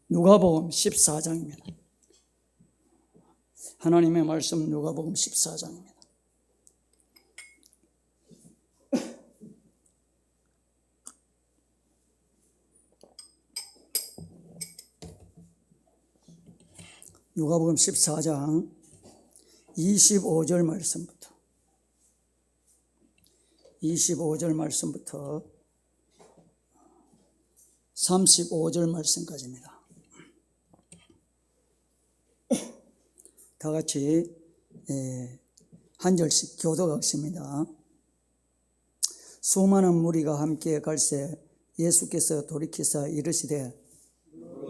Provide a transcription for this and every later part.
누가복음 14장입니다. 하나님의 말씀 누가복음 14장입니다. 누가복음 14장 25절 말씀부터 35절 말씀까지입니다. 다 같이 한 절씩 교독하겠습니다. 수많은 무리가 함께 갈새 예수께서 돌이키사 이르시되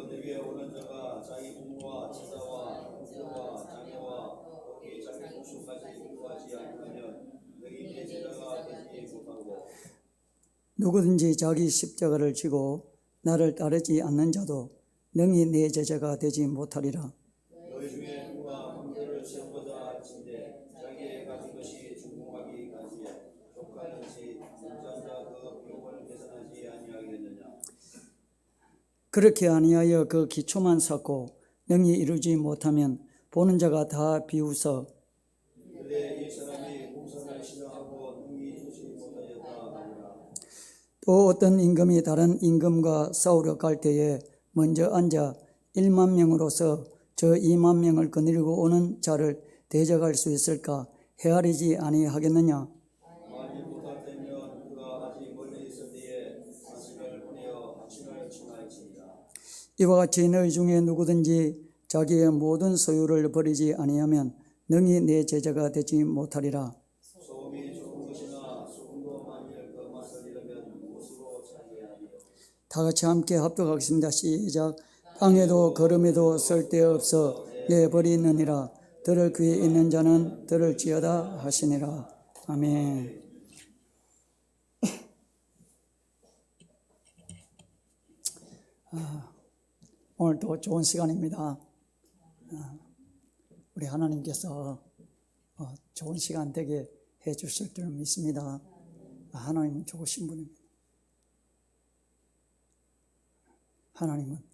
내게 오는 자가 자기 부모와 제자와 형제와 자녀와 거기 자기 목숨까지 구하지 않으면 너희 내 제자가 되지 못하고 누구든지 자기 십자가를 지고 나를 따르지 않는 자도 능히 내 제자가 되지 못하리라. 너희 중에 누가 망대를 세우고자 할진대 자기의 가진 것이 중공하기까지에 족하는지 잠잠자 그 비용을 계산하지 아니하겠느냐. 그렇게 아니하여 그 기초만 쌓고 능히 이루지 못하면 보는 자가 다 비웃어 그때 이 사람이 공산을 신앙하고 능히 이루지 못하였다 하니라. 또 어떤 임금이 다른 임금과 싸우러 갈 때에 먼저 앉아 1만 명으로서 저 2만 명을 거느리고 오는 자를 대적할 수 있을까 헤아리지 아니하겠느냐. 만일 못하면 그가 아직 멀리 있을 때에 자신을 보내어 하친을 청하였습니다. 이와 같이 너희 중에 누구든지 자기의 모든 소유를 버리지 아니하면 능히 내 제자가 되지 못하리라. 소금이 좋은 것이나 소금도 만일 그 맛을 잃으면 무엇으로 차지하리요. 다 같이 함께 합독하겠습니다. 시작. 땅에도 걸음에도 쓸데없어 내버리느니라. 들을 귀에 있는 자는 들을지어다 하시니라. 아멘. 오늘도 좋은 시간입니다. 우리 하나님께서 좋은 시간 되게 해 주실 줄 믿습니다. 하나님은 좋으신 분입니다. 하나님은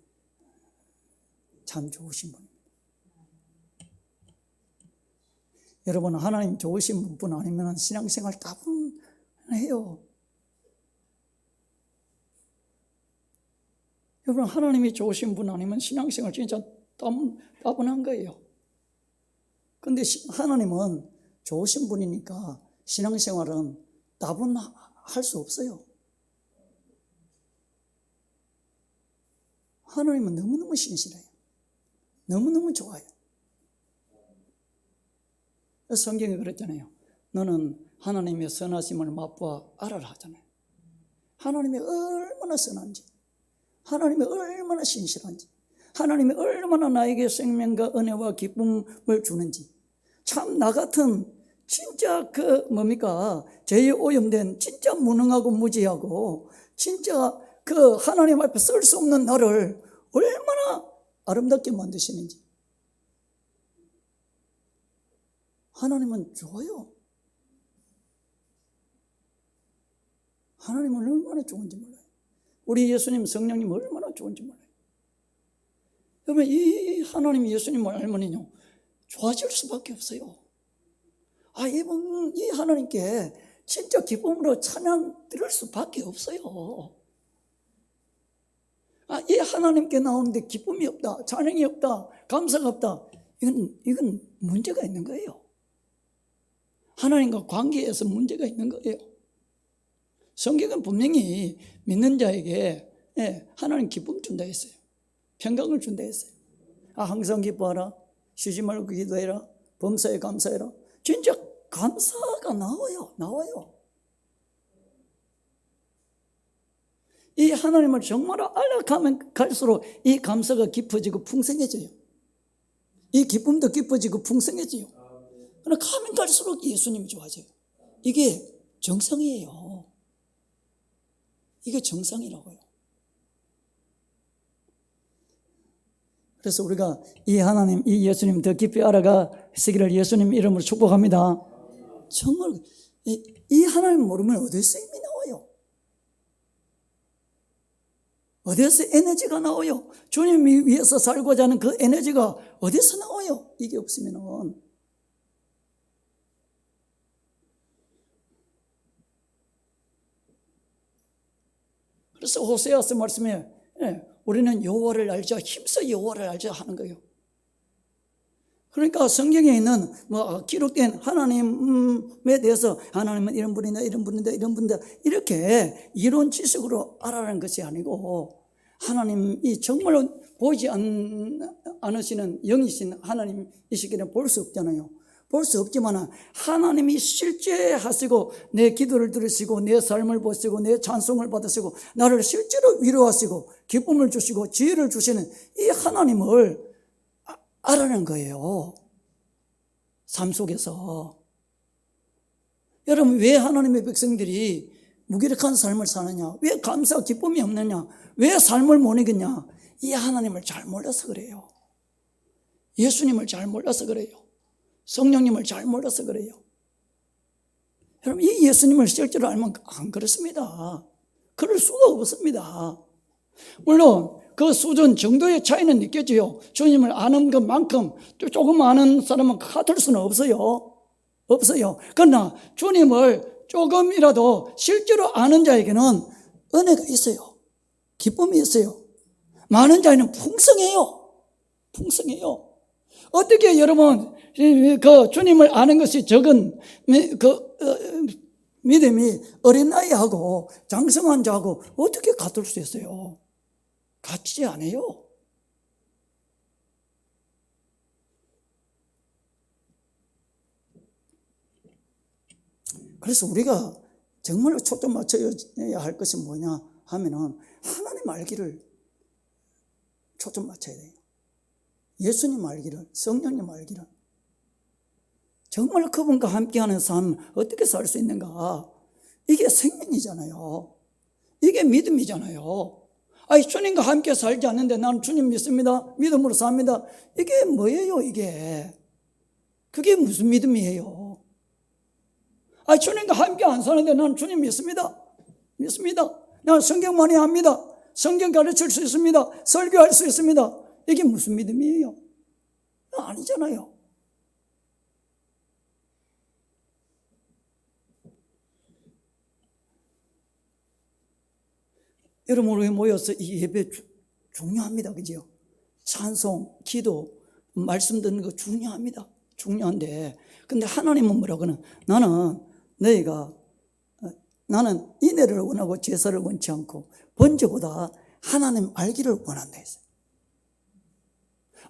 참 좋으신 분입니다. 여러분, 하나님 좋으신 분 아니면 신앙생활 따분해요. 여러분, 하나님이 좋으신 분 아니면 신앙생활 진짜 따분한 거예요. 근데 하나님은 좋으신 분이니까 신앙생활은 따분할 수 없어요. 하나님은 너무너무 신실해요. 너무너무 좋아요. 성경에 그랬잖아요. 너는 하나님의 선하심을 맛보아 알아라 하잖아요. 하나님이 얼마나 선한지, 하나님이 얼마나 신실한지, 하나님이 얼마나 나에게 생명과 은혜와 기쁨을 주는지, 참 나 같은 진짜 죄에 오염된 진짜 무능하고 무지하고 진짜 하나님 앞에 쓸 수 없는 나를 얼마나 아름답게 만드시는지. 하나님은 좋아요. 하나님은 얼마나 좋은지 몰라요. 우리 예수님 성령님 얼마나 좋은지 몰라요. 여러분, 이 하나님 예수님을 알면요 좋아질 수밖에 없어요. 이 하나님께 진짜 기쁨으로 찬양 드릴 수밖에 없어요. 이 하나님께 나오는데 기쁨이 없다, 찬양이 없다, 감사가 없다, 이건 문제가 있는 거예요. 하나님과 관계에서 문제가 있는 거예요. 성경은 분명히 믿는 자에게 하나님 기쁨 준다 했어요. 평강을 준다 했어요. 항상 기뻐하라, 쉬지 말고 기도해라, 범사에 감사해라. 진짜 감사가 나와요. 이 하나님을 정말 알아가면 갈수록 이 감사가 깊어지고 풍성해져요. 이 기쁨도 깊어지고 풍성해져요. 그러나 가면 갈수록 예수님이 좋아져요. 이게 정상이에요. 이게 정상이라고요. 그래서 우리가 이 하나님, 이 예수님 더 깊이 알아가시기를 예수님 이름으로 축복합니다. 정말 이 하나님 모르면 어디서 힘이 나와요? 어디서 에너지가 나와요? 주님이 위해서 살고자 하는 그 에너지가 어디서 나와요? 이게 없으면은. 그래서 호세아서 말씀에 우리는 여호와를 알자, 힘써 여호와를 알자 하는 거예요. 그러니까 성경에 있는 기록된 하나님에 대해서 하나님은 이런 분이다, 이런 분이다, 이런 분이다 이렇게 이론 지식으로 알아라는 것이 아니고 하나님이 정말 보이지 않으시는 영이신 하나님이시기는 볼 수 없잖아요. 볼 수 없지만 하나님이 실제 하시고 내 기도를 들으시고 내 삶을 보시고 내 찬송을 받으시고 나를 실제로 위로하시고 기쁨을 주시고 지혜를 주시는 이 하나님을 알아낸 거예요. 삶 속에서. 여러분, 왜 하나님의 백성들이 무기력한 삶을 사느냐? 왜 감사와 기쁨이 없느냐? 왜 삶을 못 이겼냐? 이 하나님을 잘 몰라서 그래요. 예수님을 잘 몰라서 그래요. 성령님을 잘 몰라서 그래요. 여러분, 이 예수님을 실제로 알면 안 그렇습니다. 그럴 수가 없습니다. 물론 그 수준 정도의 차이는 느껴져요. 주님을 아는 것만큼 조금 아는 사람은 같을 수는 없어요. 그러나 주님을 조금이라도 실제로 아는 자에게는 은혜가 있어요. 기쁨이 있어요. 많은 자에는 풍성해요. 어떻게 여러분 그 주님을 아는 것이 적은 믿음이 어린 나이하고 장성한 자하고 어떻게 같을 수 있어요? 같지 않아요. 그래서 우리가 정말로 초점 맞춰야 할 것이 뭐냐 하면은 하나님 알기를 초점 맞춰야 돼요. 예수님 알기를, 성령님 알기를. 정말 그분과 함께하는 삶 어떻게 살 수 있는가? 이게 생명이잖아요. 이게 믿음이잖아요. 주님과 함께 살지 않는데 나는 주님 믿습니다. 믿음으로 삽니다. 이게 뭐예요, 이게? 그게 무슨 믿음이에요? 주님과 함께 안 사는데 나는 주님 믿습니다. 나는 성경 많이 합니다. 성경 가르칠 수 있습니다. 설교할 수 있습니다. 이게 무슨 믿음이에요? 아니잖아요. 여러분, 우리 모여서 이 예배 중요합니다. 그죠? 찬송, 기도, 말씀 듣는 거 중요합니다. 중요한데, 근데 하나님은 뭐라고 하는? 나는 인애를 원하고 제사를 원치 않고 번제보다 하나님 알기를 원한다 했어요.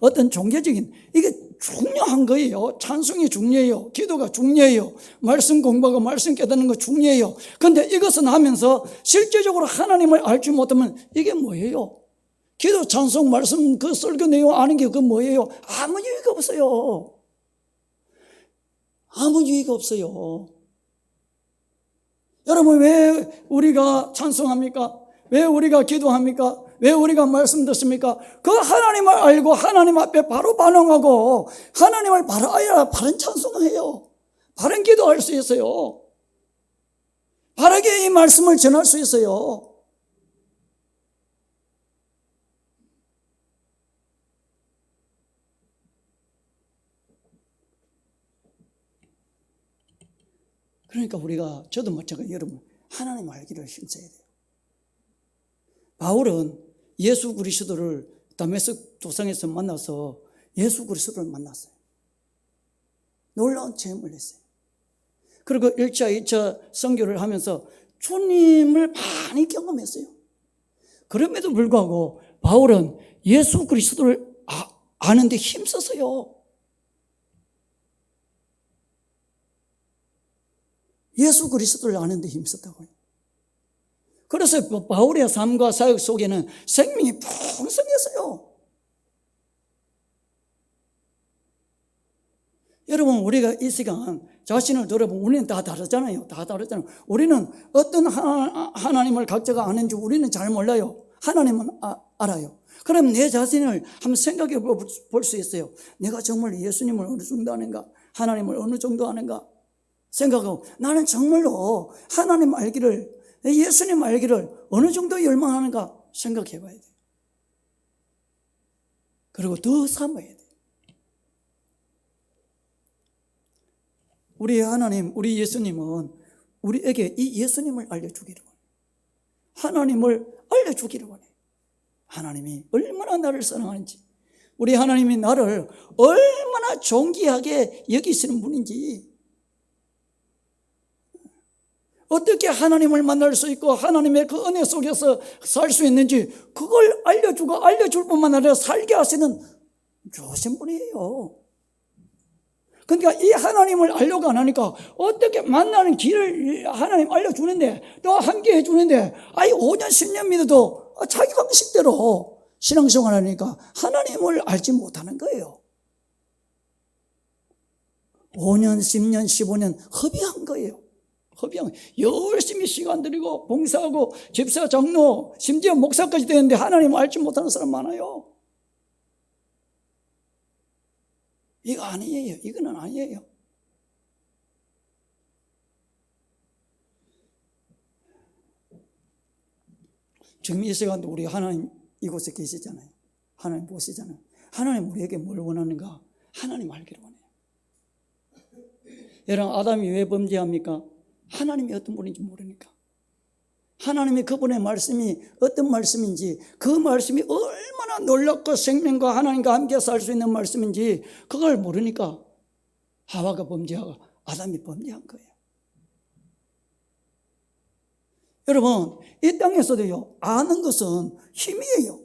어떤 종교적인, 이게 중요한 거예요. 찬송이 중요해요. 기도가 중요해요. 말씀 공부하고 말씀 깨닫는 거 중요해요. 그런데 이것은 하면서 실제적으로 하나님을 알지 못하면 이게 뭐예요? 기도, 찬송, 말씀, 그 설교 내용 아는 게 그 뭐예요? 아무 유의가 없어요. 아무 유의가 없어요. 여러분, 왜 우리가 찬송합니까? 왜 우리가 기도합니까? 왜 우리가 말씀 듣습니까? 그 하나님을 알고 하나님 앞에 바로 반응하고 하나님을 바로 알아야 바른 찬송을 해요. 바른 기도할 수 있어요. 바르게 이 말씀을 전할 수 있어요. 그러니까 우리가, 저도 마찬가지로 여러분, 하나님 알기를 힘써야 돼요. 바울은 예수 그리스도를 다메섹 도상에서 만나서 예수 그리스도를 만났어요. 놀라운 체험을 했어요. 그리고 1차, 2차 선교를 하면서 주님을 많이 경험했어요. 그럼에도 불구하고 바울은 예수 그리스도를 아는데 힘썼어요. 예수 그리스도를 아는데 힘썼다고요. 그래서 바울의 삶과 사역 속에는 생명이 풍성했어요. 여러분, 우리가 이 시간 자신을 돌아보면 우리는 다 다르잖아요. 우리는 어떤 하나님을 각자가 아는지 우리는 잘 몰라요. 하나님은 알아요. 그럼 내 자신을 한번 생각해 볼 수 있어요. 내가 정말 예수님을 어느 정도 아는가? 하나님을 어느 정도 아는가? 생각하고 나는 정말로 하나님 알기를, 예수님 알기를 어느 정도 열망하는가? 생각해 봐야 돼요. 그리고 더 삼아야 돼요. 우리 하나님, 우리 예수님은 우리에게 이 예수님을 알려주기를 원해요. 하나님을 알려주기를 원해요. 하나님이 얼마나 나를 사랑하는지, 우리 하나님이 나를 얼마나 존귀하게 여기시는 분인지, 어떻게 하나님을 만날 수 있고 하나님의 그 은혜 속에서 살 수 있는지 그걸 알려주고 알려줄 뿐만 아니라 살게 하시는 좋으신 분이에요. 그러니까 이 하나님을 알려고 안 하니까 어떻게 만나는 길을 하나님 알려주는데 또 함께 해주는데 5년 10년 믿어도 자기 방식대로 신앙생활 하니까 하나님을 알지 못하는 거예요. 5년 10년 15년 허비한 거예요. 허비한 거예요. 열심히 시간 들이고 봉사하고 집사 장로 심지어 목사까지 되는데 하나님을 알지 못하는 사람 많아요. 이거 아니에요. 이거는 아니에요. 지금 이 시간도 우리 하나님 이곳에 계시잖아요. 하나님 보시잖아요. 하나님 우리에게 뭘 원하는가? 하나님 알기를 원해요. 여러분, 아담이 왜 범죄합니까? 하나님이 어떤 분인지 모르니까. 하나님이 그분의 말씀이 어떤 말씀인지, 그 말씀이 얼마나 놀랍고 생명과 하나님과 함께 살 수 있는 말씀인지 그걸 모르니까 하와가 범죄하고 아담이 범죄한 거예요. 여러분, 이 땅에서도요, 아는 것은 힘이에요.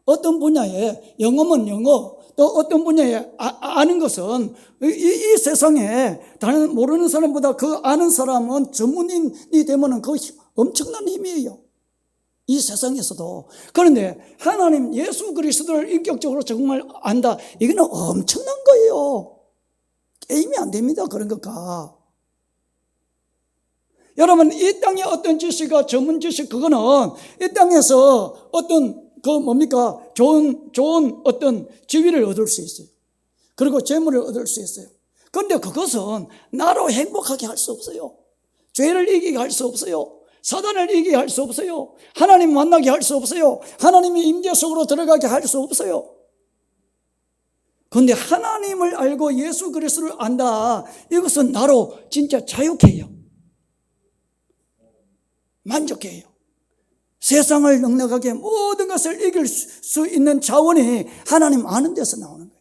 어떤 분야에 영어면 영어, 또 어떤 분야에 아는 것은 이 세상에 다른 모르는 사람보다 그 아는 사람은 전문인이 되면 그 엄청난 힘이에요. 이 세상에서도. 그런데 하나님 예수 그리스도를 인격적으로 정말 안다. 이거는 엄청난 거예요. 게임이 안 됩니다. 그런 것과. 여러분, 이 땅의 어떤 지식과 전문 지식, 그거는 이 땅에서 어떤 좋은 어떤 지위를 얻을 수 있어요. 그리고 재물을 얻을 수 있어요. 그런데 그것은 나로 행복하게 할 수 없어요. 죄를 이기게 할 수 없어요. 사단을 이기게 할 수 없어요. 하나님 만나게 할 수 없어요. 하나님의 임재 속으로 들어가게 할 수 없어요. 그런데 하나님을 알고 예수 그리스도를 안다. 이것은 나로 진짜 자유해요. 만족해요. 세상을 넉넉하게 모든 것을 이길 수 있는 자원이 하나님 아는 데서 나오는 거예요.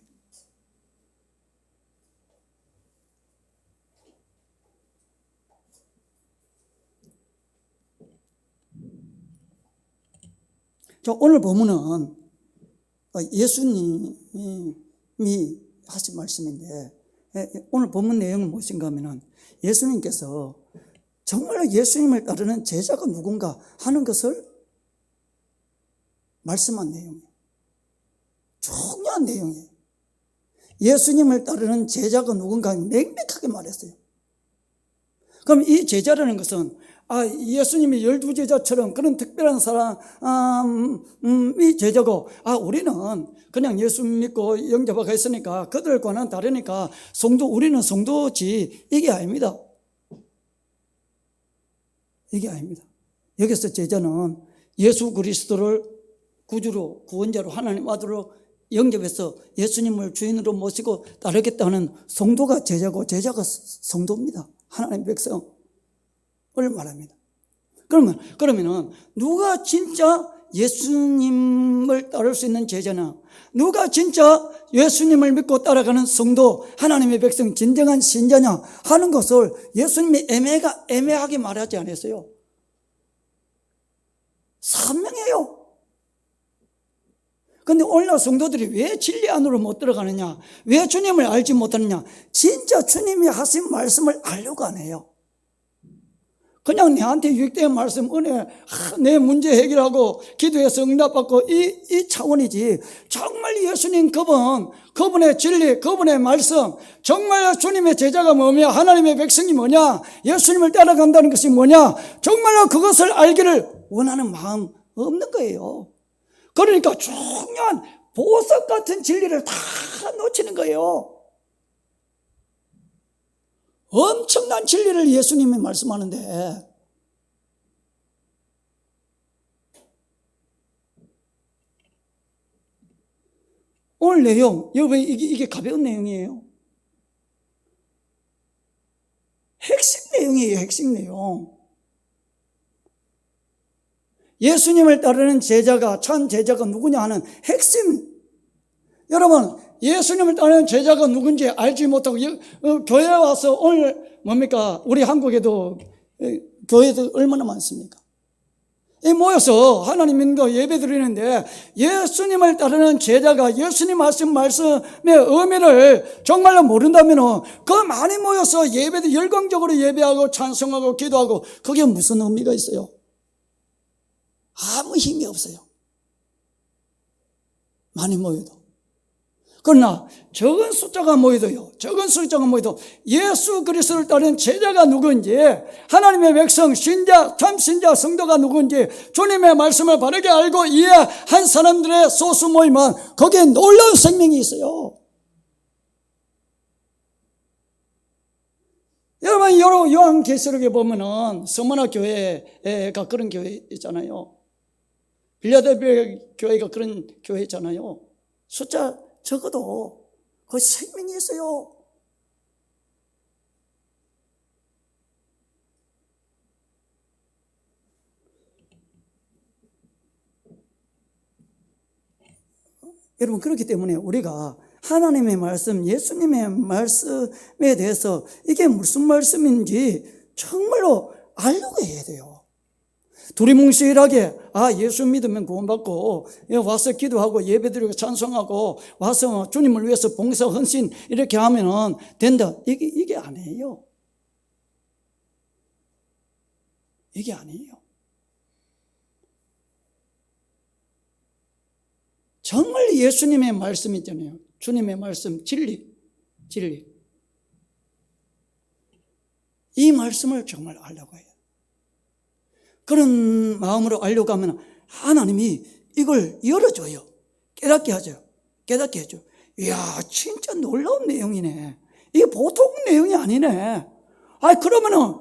오늘 보면은 예수님이 하신 말씀인데, 오늘 본문 내용은 무엇인가 하면은 예수님께서 정말로 예수님을 따르는 제자가 누군가 하는 것을 말씀한 내용이에요. 중요한 내용이에요. 예수님을 따르는 제자가 누군가 명백하게 말했어요. 그럼 이 제자라는 것은 예수님이 12제자처럼 그런 특별한 사람이 제자고, 우리는 그냥 예수 믿고 영접하고 했으니까 그들과는 다르니까 우리는 성도지, 이게 아닙니다. 이게 아닙니다. 여기서 제자는 예수 그리스도를 구주로, 구원자로, 하나님 아들로 영접해서 예수님을 주인으로 모시고 따르겠다는 성도가 제자고, 제자가 성도입니다. 하나님 백성을 말합니다. 그러면은 누가 진짜 예수님을 따를 수 있는 제자나, 누가 진짜 예수님을 믿고 따라가는 성도, 하나님의 백성, 진정한 신자냐 하는 것을 예수님이 애매하게 말하지 않았어요. 선명해요. 그런데 오늘날 성도들이 왜 진리 안으로 못 들어가느냐, 왜 주님을 알지 못하느냐, 진짜 주님이 하신 말씀을 알려고 안 해요. 그냥 내한테 유익된 말씀, 은혜, 내 문제 해결하고 기도해서 응답받고 이 차원이지, 정말 예수님 그분의 진리, 그분의 말씀, 정말 주님의 제자가 뭐냐, 하나님의 백성이 뭐냐, 예수님을 따라간다는 것이 뭐냐, 정말로 그것을 알기를 원하는 마음 없는 거예요. 그러니까 중요한 보석 같은 진리를 다 놓치는 거예요. 엄청난 진리를 예수님이 말씀하는데, 오늘 내용, 여러분, 이게 가벼운 내용이에요. 핵심 내용이에요, 핵심 내용. 예수님을 따르는 제자가, 참 제자가 누구냐 하는 핵심. 여러분, 예수님을 따르는 제자가 누군지 알지 못하고 교회에 와서 오늘 뭡니까? 우리 한국에도 교회도 얼마나 많습니까? 모여서 하나님 믿는 예배 드리는데 예수님을 따르는 제자가 예수님 하신 말씀의 의미를 정말로 모른다면 그 많이 모여서 예배도 열광적으로 예배하고 찬송하고 기도하고 그게 무슨 의미가 있어요? 아무 힘이 없어요. 많이 모여도. 그러나 적은 숫자가 모여도요, 적은 숫자가 모여도 예수 그리스도를 따르는 제자가 누구인지, 하나님의 백성, 신자, 참신자, 성도가 누구인지 주님의 말씀을 바르게 알고 이해한 사람들의 소수 모임은 거기에 놀라운 생명이 있어요. 여러분, 요한계시록에 보면은 서머나 교회가 그런 교회 있잖아요. 빌라델피아 교회가 그런 교회 있잖아요. 숫자 적어도 그 생명이 있어요. 여러분, 그렇기 때문에 우리가 하나님의 말씀, 예수님의 말씀에 대해서 이게 무슨 말씀인지 정말로 알려고 해야 돼요. 두리뭉실하게 예수 믿으면 구원받고 와서 기도하고 예배드리고 찬송하고 와서 주님을 위해서 봉사 헌신 이렇게 하면 된다. 이게 아니에요. 이게 아니에요. 정말 예수님의 말씀 있잖아요. 주님의 말씀, 진리. 이 말씀을 정말 알려고 해요. 그런 마음으로 알려고 하면 하나님이 이걸 열어줘요. 깨닫게 하죠. 깨닫게 해줘. 이야, 진짜 놀라운 내용이네. 이게 보통 내용이 아니네. 그러면은,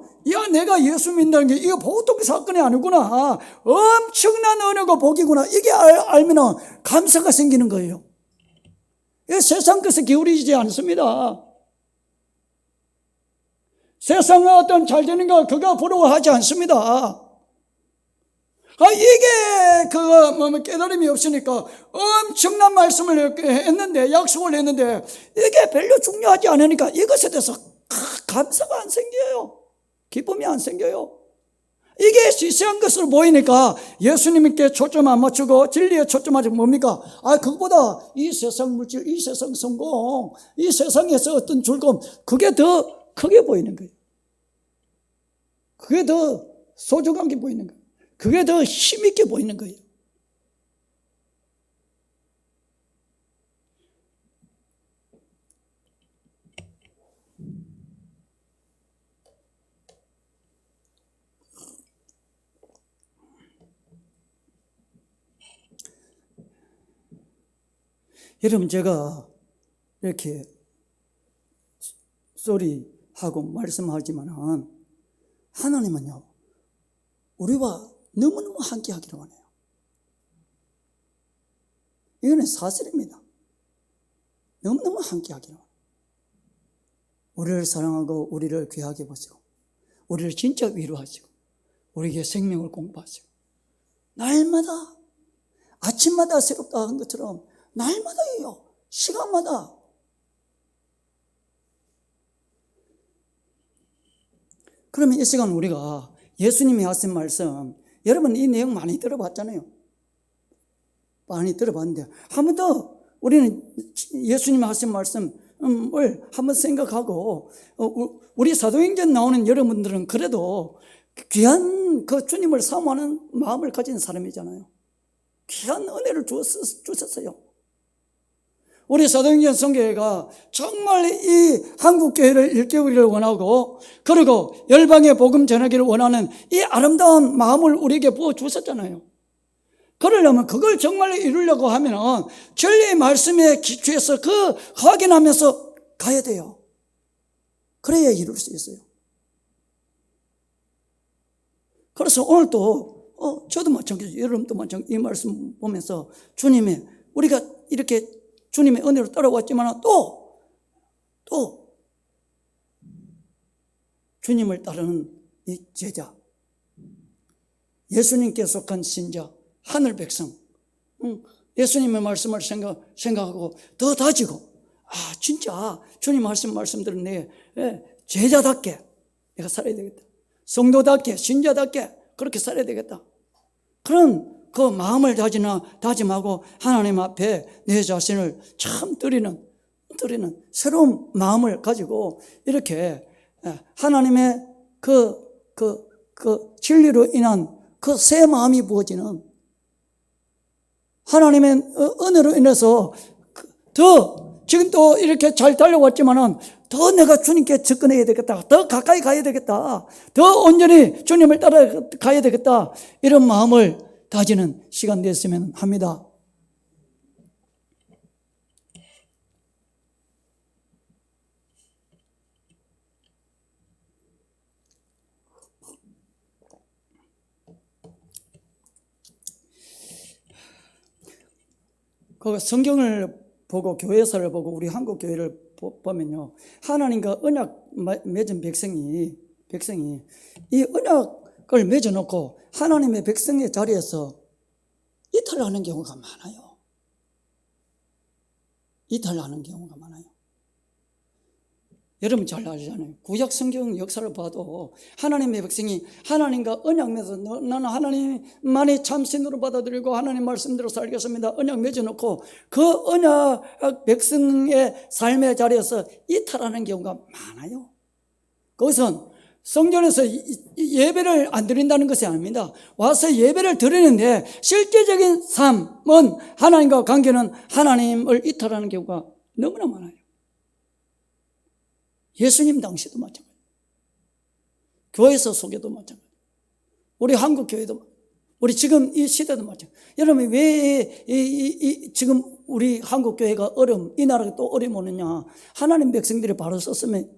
내가 예수 믿는다는 게 이게 보통 사건이 아니구나. 엄청난 은혜고 복이구나. 이게 알면은 감사가 생기는 거예요. 이 세상 것에 기울이지 않습니다. 세상에 어떤 잘 되는 거 그거 부러워하지 않습니다. 이게 깨달음이 없으니까 엄청난 말씀을 했는데, 약속을 했는데, 이게 별로 중요하지 않으니까 이것에 대해서 감사가 안 생겨요. 기쁨이 안 생겨요. 이게 시시한 것으로 보이니까 예수님께 초점 안 맞추고 진리에 초점하지 뭡니까? 그거보다 이 세상 물질, 이 세상 성공, 이 세상에서 어떤 즐거움, 그게 더 크게 보이는 거예요. 그게 더 소중한 게 보이는 거예요. 그게 더 힘있게 보이는 거예요. 여러분, 제가 이렇게 소리하고 말씀하지만은 하나님은요, 우리와 너무너무 함께 하기를 원해요. 이거는 사실입니다. 너무너무 함께 하기를 원해요. 우리를 사랑하고 우리를 귀하게 보시고 우리를 진짜 위로하시고 우리에게 생명을 공급하시고 날마다 아침마다 새롭다 한 것처럼 날마다예요. 시간마다. 그러면 이 시간 우리가 예수님이 하신 말씀, 여러분 이 내용 많이 들어봤잖아요. 많이 들어봤는데 한 번 더 우리는 예수님이 하신 말씀을 한번 생각하고, 우리 사도행전 나오는 여러분들은 그래도 귀한 그 주님을 사모하는 마음을 가진 사람이잖아요. 귀한 은혜를 주셨어요. 우리 사도행전 성교회가 정말 이 한국교회를 일깨우기를 원하고, 그리고 열방의 복음 전하기를 원하는 이 아름다운 마음을 우리에게 부어주셨잖아요. 그러려면 그걸 정말 이루려고 하면 진리의 말씀에 기초해서 그 확인하면서 가야 돼요. 그래야 이룰 수 있어요. 그래서 오늘도 저도 마찬가지죠. 여러분도 마찬가지. 이 말씀 보면서 주님의, 우리가 이렇게 주님의 은혜로 따라왔지만 또 주님을 따르는 이 제자, 예수님께 속한 신자, 하늘 백성, 예수님의 말씀을 생각하고 더 다지고, 진짜 주님 말씀대로 내 제자답게 내가 살아야 되겠다. 성도답게, 신자답게 그렇게 살아야 되겠다. 그런 그 마음을 다짐하고 하나님 앞에 내 자신을 참 드리는 새로운 마음을 가지고 이렇게 하나님의 그 진리로 인한 그 새 마음이 부어지는, 하나님의 은혜로 인해서 더 지금 또 이렇게 잘 달려왔지만은 더 내가 주님께 접근해야 되겠다. 더 가까이 가야 되겠다. 더 온전히 주님을 따라가야 되겠다. 이런 마음을 다지는 시간 됐으면 합니다. 그 성경을 보고 교회사를 보고 우리 한국 교회를 보면요, 하나님과 언약 맺은 백성이 이 언약을 맺어놓고 하나님의 백성의 자리에서 이탈하는 경우가 많아요. 이탈하는 경우가 많아요. 여러분 잘 아시잖아요. 구약 성경 역사를 봐도 하나님의 백성이 하나님과 언약 맺어서 나는 하나님만이 참신으로 받아들이고 하나님 말씀대로 살겠습니다. 언약 맺어놓고 그 언약 백성의 삶의 자리에서 이탈하는 경우가 많아요. 그것은 성전에서 예배를 안 드린다는 것이 아닙니다. 와서 예배를 드리는데 실제적인 삶은 하나님과 관계는 하나님을 이탈하는 경우가 너무나 많아요. 예수님 당시도 마찬가지예요. 교회에서 속에도 마찬가지예요. 우리 한국 교회도, 우리 지금 이 시대도 마찬가지예요. 여러분 왜 지금 우리 한국 교회가 이 나라가 또 어려움 오느냐? 하나님 백성들이 바로 썼으면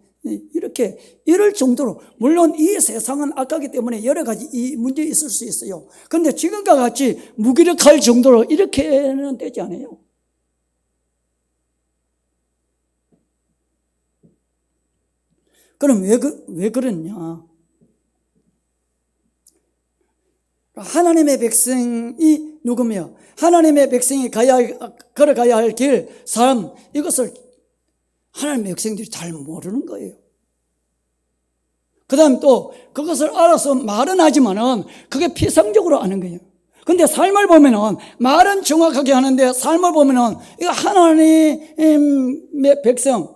이렇게 이럴 정도로, 물론 이 세상은 악하기 때문에 여러 가지 이 문제 있을 수 있어요. 그런데 지금과 같이 무기력할 정도로 이렇게는 되지 않아요. 그럼 왜 그러냐? 하나님의 백성이 누구며 하나님의 백성이 걸어가야 할 길, 삶, 이것을 하나님의 백성들이 잘 모르는 거예요. 그 다음 또 그것을 알아서 말은 하지만은 그게 피상적으로 아는 거예요. 근데 삶을 보면은 말은 정확하게 하는데 삶을 보면은 이거 하나님의 백성,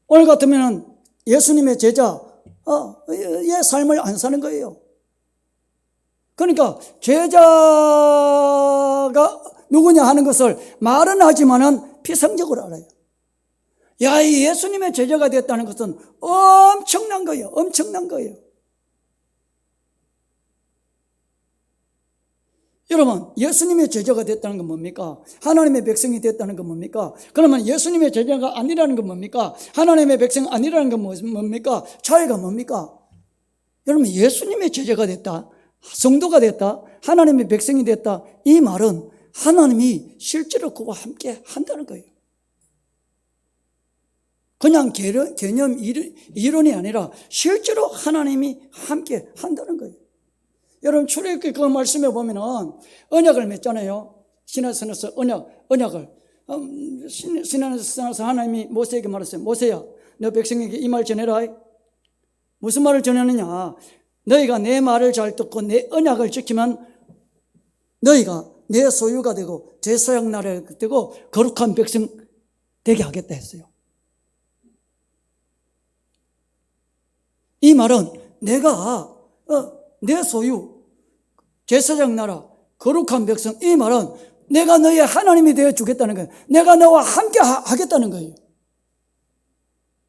오늘 같으면은 예수님의 제자의 삶을 안 사는 거예요. 그러니까 제자가 누구냐 하는 것을 말은 하지만은 피상적으로 알아요. 야, 이 예수님의 제자가 됐다는 것은 엄청난 거예요. 엄청난 거예요. 여러분, 예수님의 제자가 됐다는 건 뭡니까? 하나님의 백성이 됐다는 건 뭡니까? 그러면 예수님의 제자가 아니라는 건 뭡니까? 하나님의 백성 아니라는 건 뭡니까? 차이가 뭡니까? 여러분, 예수님의 제자가 됐다, 성도가 됐다, 하나님의 백성이 됐다, 이 말은 하나님이 실제로 그와 함께 한다는 거예요. 그냥 개념 이론이 아니라 실제로 하나님이 함께 한다는 거예요. 여러분, 출애굽기 그 말씀에 보면은 언약을 맺잖아요. 시내산에서 언약을 시내산에서 하나님이 모세에게 말했어요. 모세야, 너 백성에게 이 말 전해라. 무슨 말을 전하느냐? 너희가 내 말을 잘 듣고 내 언약을 지키면 너희가 내 소유가 되고 제사장 나라가 되고 거룩한 백성 되게 하겠다 했어요. 이 말은 내가 내 소유, 제사장 나라, 거룩한 백성, 이 말은 내가 너의 하나님이 되어 주겠다는 거예요. 내가 너와 함께 하겠다는 거예요.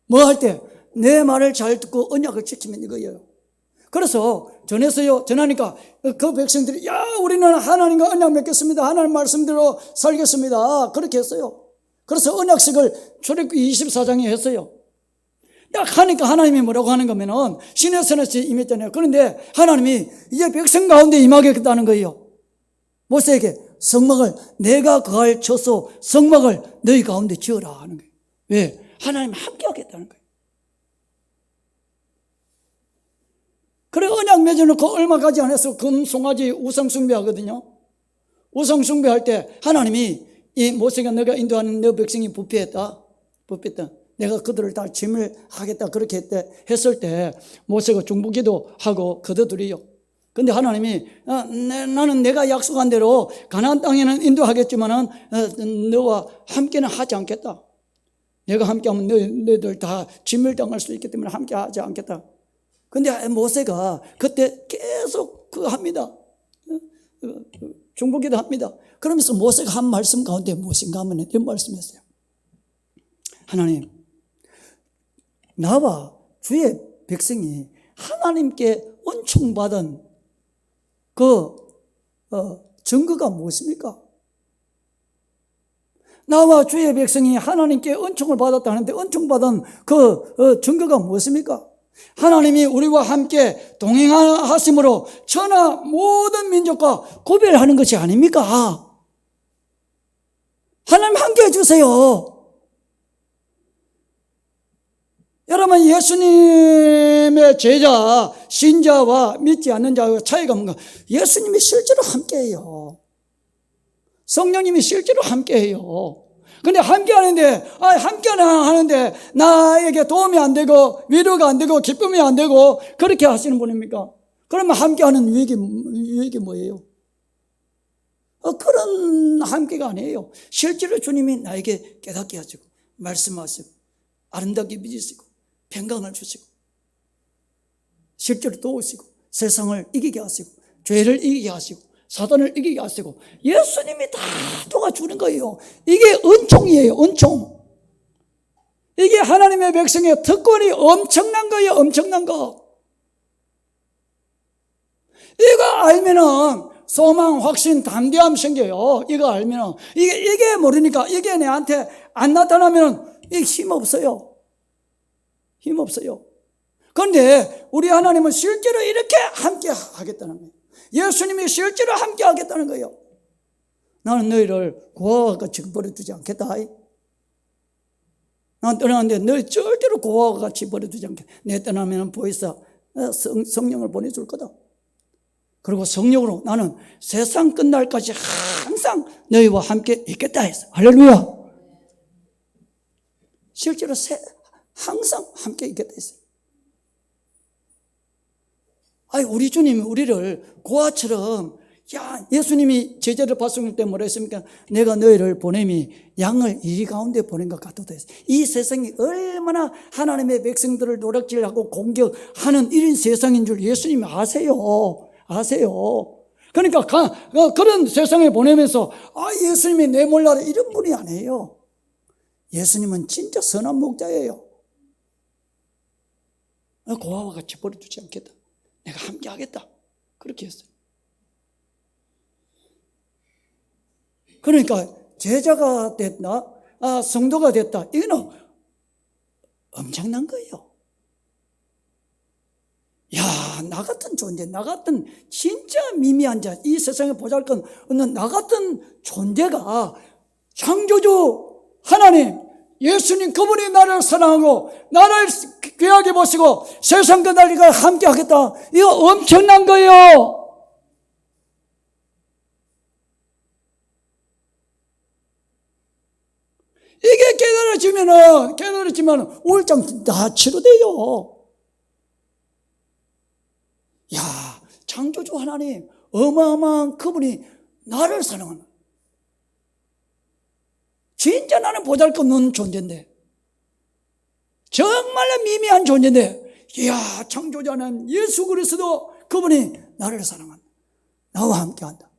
뭐 할 때? 내 말을 잘 듣고 언약을 지키면 이거예요. 그래서 전하니까 그 백성들이, 야, 우리는 하나님과 언약 맺겠습니다. 하나님 말씀대로 살겠습니다. 그렇게 했어요. 그래서 언약식을 출애굽기 24장에 했어요. 딱 하니까 하나님이 뭐라고 하는 거면은 시내산에서 임했잖아요. 그런데 하나님이 이제 백성 가운데 임하겠다는 거예요. 모세에게 성막을 내가 거할 처소 성막을 너희 가운데 지어라 하는 거예요. 왜? 하나님 함께 하겠다는 거예요. 그래 언약 맺어놓고 얼마 가지 않아서 금송아지 우상숭배 하거든요. 우상숭배할 때 하나님이 이 모세가 너가 인도하는 너 백성이 부패했다. 내가 그들을 다 짐을 하겠다 그렇게 했을 때 모세가 중보기도 하고 거둬들여요. 근데 하나님이 나는 내가 약속한 대로 가나안 땅에는 인도하겠지만은 너와 함께는 하지 않겠다. 내가 함께하면 너희들 다 진멸 당할 수 있기 때문에 함께하지 않겠다. 근데 모세가 그때 계속 합니다. 중보기도 합니다. 그러면서 모세가 한 말씀 가운데 무엇인가 하면 이런 말씀이었어요. 하나님, 나와 주의 백성이 하나님께 은총받은 그 증거가 무엇입니까? 나와 주의 백성이 하나님께 은총을 받았다는데 은총받은 그 증거가 무엇입니까? 하나님이 우리와 함께 동행하심으로 천하 모든 민족과 구별하는 것이 아닙니까? 하나님 함께 해주세요. 여러분, 예수님의 제자, 신자와 믿지 않는 자의 차이가 뭔가? 예수님이 실제로 함께해요. 성령님이 실제로 함께해요. 근데 함께 하는데 나에게 도움이 안 되고 위로가 안 되고 기쁨이 안 되고 그렇게 하시는 분입니까? 그러면 함께 하는 유익이 뭐예요? 그런 함께가 아니에요. 실제로 주님이 나에게 깨닫게 하시고 말씀하시고 아름답게 빚으시고 평강을 주시고 실제로 도우시고 세상을 이기게 하시고 죄를 이기게 하시고 사단을 이기게 하시고 예수님이 다 도와주는 거예요. 이게 은총이에요. 은총. 이게 하나님의 백성의 특권이 엄청난 거예요. 엄청난 거. 이거 알면은 소망, 확신, 담대함 생겨요. 이거 알면은 이게 모르니까 이게 내한테 안 나타나면은 이게 힘 없어요. 힘 없어요. 그런데 우리 하나님은 실제로 이렇게 함께 하겠다는 거예요. 예수님이 실제로 함께 하겠다는 거예요. 나는 너희를 고아와 같이 버려두지 않겠다. 난 떠나는데 너희 절대로 고아와 같이 버려두지 않겠다. 내 떠나면 보이사 성령을 보내줄 거다. 그리고 성령으로 나는 세상 끝날까지 항상 너희와 함께 있겠다 했어. 할렐루야. 실제로 항상 함께 있겠다 했어요. 우리 주님이 우리를 고아처럼, 예수님이 제자들 파송할 때 뭐라 했습니까? 내가 너희를 보냄이 양을 이리 가운데 보낸 것 같도다 했어요. 이 세상이 얼마나 하나님의 백성들을 노략질하고 공격하는 이런 세상인 줄 예수님이 아세요. 그러니까 그런 세상에 보내면서 예수님이 내 몰라라 이런 분이 아니에요. 예수님은 진짜 선한 목자예요. 고아와 같이 버려두지 않겠다. 내가 함께 하겠다. 그렇게 했어요. 그러니까 제자가 됐다, 성도가 됐다. 이거는 엄청난 거예요. 나 같은 존재, 나 같은 진짜 미미한 자, 이 세상에 보잘것없는 나 같은 존재가 창조주 하나님, 예수님 그분이 나를 사랑하고 나를 귀하게 보시고 세상 끝날리가 함께 하겠다. 이거 엄청난 거예요. 이게 깨달아지면 우울증 다 치료돼요. 창조주 하나님, 어마어마한 그분이 나를 사랑하는, 진짜 나는 보잘것없는 존재인데, 정말로 미미한 존재인데, 창조자는 예수 그리스도 그분이 나를 사랑한다. 나와 함께한다.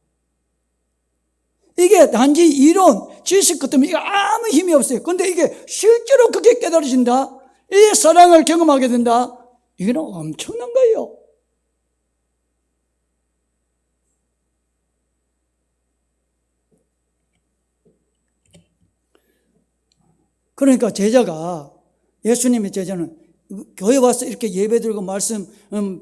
이게 단지 이론, 지식 같으면 이게 아무 힘이 없어요. 근데 이게 실제로 그게 깨달아진다. 이 사랑을 경험하게 된다. 이거는 엄청난 거예요. 그러니까 제자가, 예수님의 제자는 교회 와서 이렇게 예배 드리고 말씀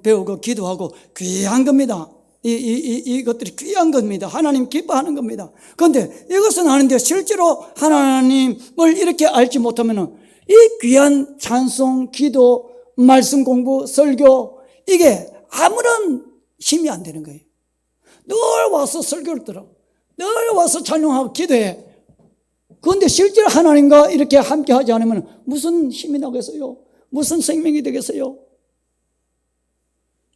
배우고 기도하고 귀한 겁니다. 이것들이 귀한 겁니다. 하나님 기뻐하는 겁니다. 그런데 이것은 아는데 실제로 하나님을 이렇게 알지 못하면 이 귀한 찬송, 기도, 말씀 공부, 설교 이게 아무런 힘이 안 되는 거예요. 늘 와서 설교를 들어. 늘 와서 찬양하고 기도해. 그런데 실제로 하나님과 이렇게 함께 하지 않으면 무슨 힘이 나겠어요? 무슨 생명이 되겠어요?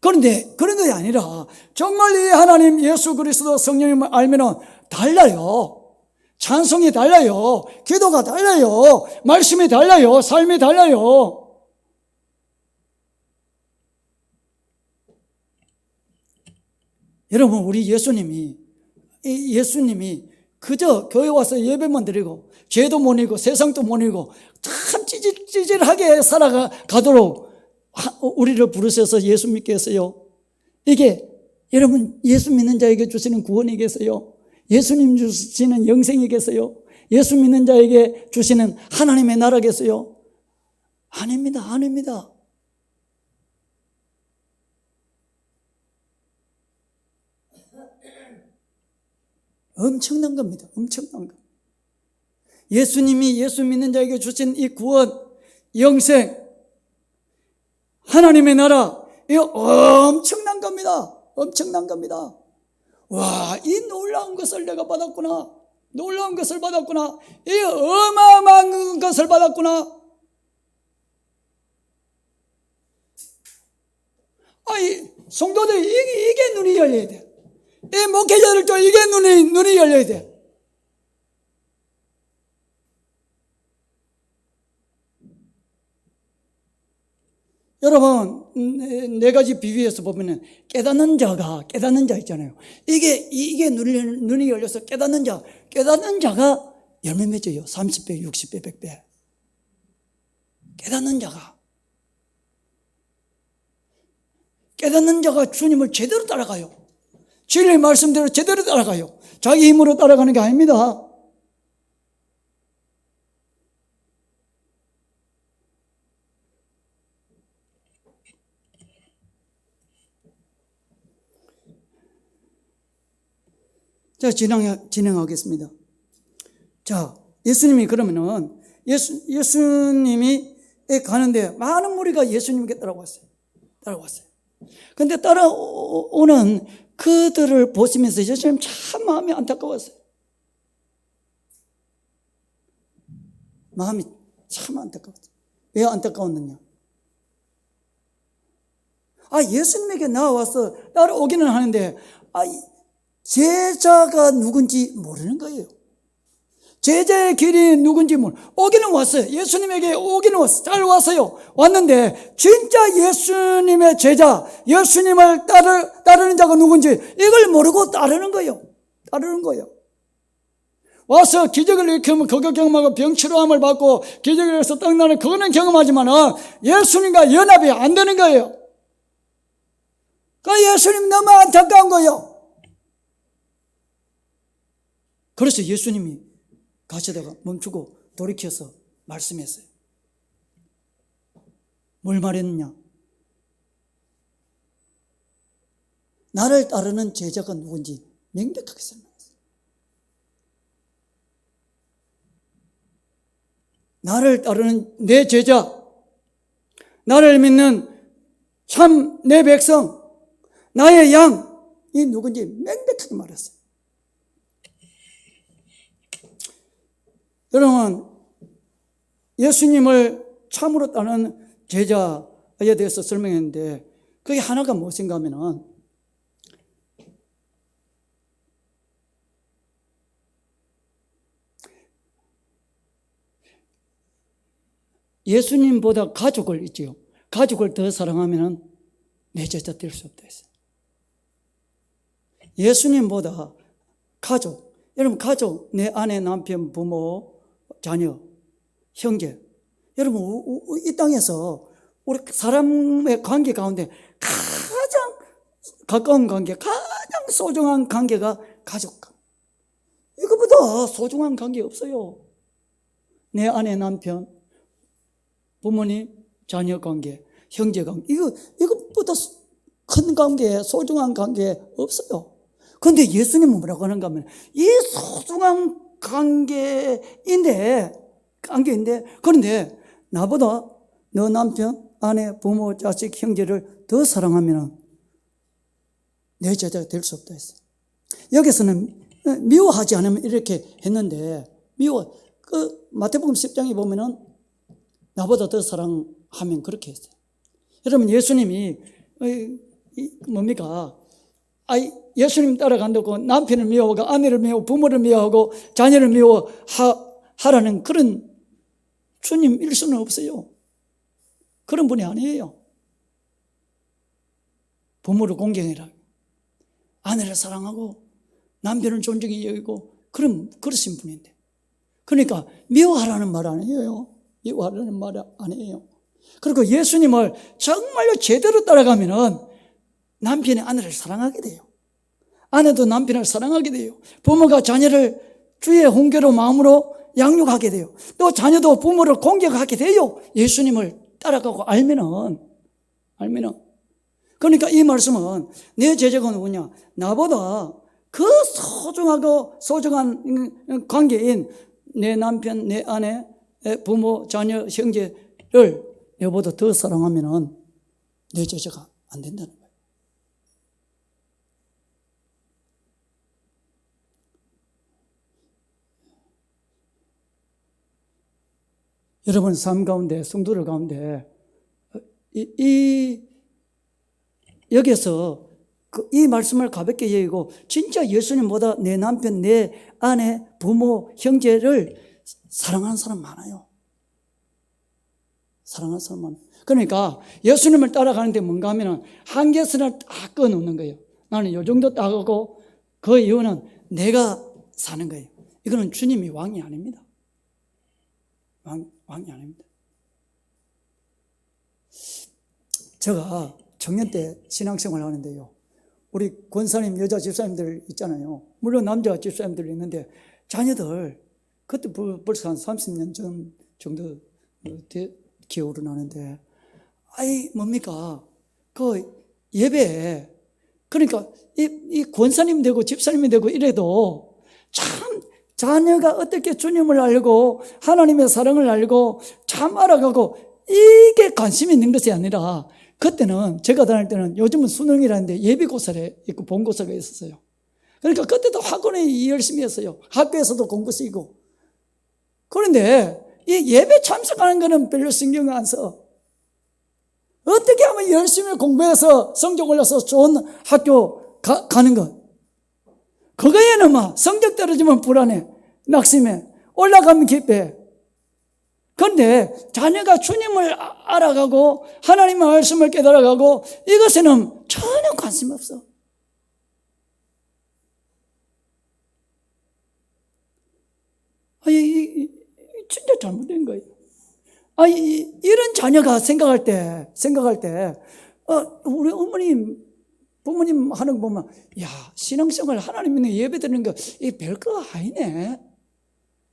그런데 그런 것이 아니라 정말 이 하나님 예수 그리스도 성령님을 알면 달라요. 찬송이 달라요. 기도가 달라요. 말씀이 달라요. 삶이 달라요. 여러분, 우리 예수님이 그저 교회 와서 예배만 드리고 죄도 못 이고 세상도 못 이고 참 찌질하게 살아가도록 우리를 부르셔서 예수 믿게 했어요. 이게 여러분, 예수 믿는 자에게 주시는 구원이겠어요? 예수님 주시는 영생이겠어요? 예수 믿는 자에게 주시는 하나님의 나라겠어요? 아닙니다. 아닙니다. 엄청난 겁니다. 엄청난 것. 예수님이 예수 믿는 자에게 주신 이 구원, 영생, 하나님의 나라, 이거 엄청난 겁니다. 엄청난 겁니다. 와, 이 놀라운 것을 내가 받았구나. 놀라운 것을 받았구나. 이 어마어마한 것을 받았구나. 이 성도들이 이게 눈이 열려야 돼. 이 목회자들도 이게 눈이 열려야 돼. 여러분, 네 가지 비유에서 보면은 깨닫는 자 있잖아요. 이게 눈이 열려서 깨닫는 자가 열매 맺어요. 30배, 60배, 100배. 깨닫는 자가 주님을 제대로 따라가요. 진리의 말씀대로 제대로 따라가요. 자기 힘으로 따라가는 게 아닙니다. 자, 진행하겠습니다. 자, 예수님이 그러면은 예수님이 가는데 많은 무리가 예수님께 따라왔어요. 근데 따라오는 그들을 보시면서 예수님 참 마음이 안타까웠어요. 마음이 참 안타까웠어요. 왜 안타까웠느냐? 예수님에게 나와서 따라오기는 하는데 제자가 누군지 모르는 거예요. 제자의 길이 누군지 오기는 왔어요. 예수님에게 오기는 왔어요. 잘 왔어요. 왔는데 진짜 예수님의 제자, 예수님을 따르는 자가 누군지 이걸 모르고 따르는 거예요. 와서 기적을 일으키면 그거 경험하고 병치료함을 받고 기적을 해서 떡나는 그거는 경험하지만 예수님과 연합이 안 되는 거예요. 그 예수님 너무 안타까운 거예요. 그래서 예수님이 가시다가 멈추고 돌이켜서 말씀했어요. 뭘 말했느냐? 나를 따르는 제자가 누군지 명백하게 설명했어요. 나를 따르는 내 제자, 나를 믿는 참 내 백성, 나의 양이 누군지 명백하게 말했어요. 여러분, 예수님을 참으로 따르는 제자에 대해서 설명했는데 그게 하나가 무엇인가 하면은 예수님보다 가족을 있지요. 가족을 더 사랑하면은 내 제자 될 수 없다 했어요. 예수님보다 가족, 여러분 가족, 내 아내, 남편, 부모, 자녀, 형제. 여러분, 이 땅에서 우리 사람의 관계 가운데 가장 가까운 관계, 가장 소중한 관계가 가족. 이거보다 소중한 관계 없어요. 내 아내, 남편, 부모님, 자녀 관계, 형제 관계. 이것보다 큰 관계, 소중한 관계 없어요. 그런데 예수님은 뭐라고 하는가 하면 이 소중한 관계인데 그런데 나보다 너 남편, 아내, 부모, 자식, 형제를 더 사랑하면 내 제자가 될 수 없다 했어요. 여기서는 미워하지 않으면 이렇게 했는데 마태복음 10장에 보면은 나보다 더 사랑하면 그렇게 했어요. 여러분, 예수님이 뭡니까? 예수님 따라간다고 남편을 미워하고 아내를 미워하고 부모를 미워하고 자녀를 미워하라는 그런 주님일 수는 없어요. 그런 분이 아니에요. 부모를 공경해라, 아내를 사랑하고 남편을 존중히 여기고 그러신 분인데, 그러니까 미워하라는 말 아니에요. 미워하라는 말 아니에요. 그리고 예수님을 정말로 제대로 따라가면은 남편이 아내를 사랑하게 돼요. 아내도 남편을 사랑하게 돼요. 부모가 자녀를 주의 홍교로 마음으로 양육하게 돼요. 또 자녀도 부모를 공격하게 돼요. 예수님을 따라가고 알면은. 그러니까 이 말씀은 내 제자가 누구냐? 나보다 그 소중한 관계인 내 남편, 내 아내, 부모, 자녀, 형제를 너보다 더 사랑하면은 내 제자가 안 된다는 거예요. 여러분 삶 가운데, 성도들 가운데 여기서 이 말씀을 가볍게 여기고 진짜 예수님보다 내 남편, 내 아내, 부모, 형제를 사랑하는 사람 많아요. 사랑하는 사람 많아요. 그러니까 예수님을 따라가는데 뭔가 하면 한계선을 딱 끊어놓는 거예요. 나는 요 정도 딱 하고 그 이유는 내가 사는 거예요. 이거는 주님이 왕이 아닙니다. 왕이 아닙니다. 제가 청년 때 신앙생활을 하는데요, 우리 권사님 여자 집사님들 있잖아요. 물론 남자 집사님들 있는데 자녀들 그때 벌써 한 30년 전 정도 기억으로 나는데 뭡니까 그 예배에, 그러니까 이 권사님 되고 집사님이 되고 이래도 참 자녀가 어떻게 주님을 알고 하나님의 사랑을 알고 참 알아가고 이게 관심이 있는 것이 아니라, 그때는 제가 다닐 때는 요즘은 수능이라는데 예비고사에 있고 본고사가 있었어요. 그러니까 그때도 학원에 열심히 했어요. 학교에서도 공부시키고. 그런데 이 예배 참석하는 거는 별로 신경 안 써. 어떻게 하면 열심히 공부해서 성적 올려서 좋은 학교 가는 것, 그거에는 막 성적 떨어지면 불안해, 낙심해, 올라가면 기뻐해. 그런데 자녀가 주님을 알아가고 하나님의 말씀을 깨달아가고 이것에는 전혀 관심 없어. 진짜 잘못된 거예요. 이런 자녀가 생각할 때 우리 어머님, 부모님 하는 거 보면, 야, 신앙생활 하나님 믿는 예배 드리는 거 이게 별거 아니네.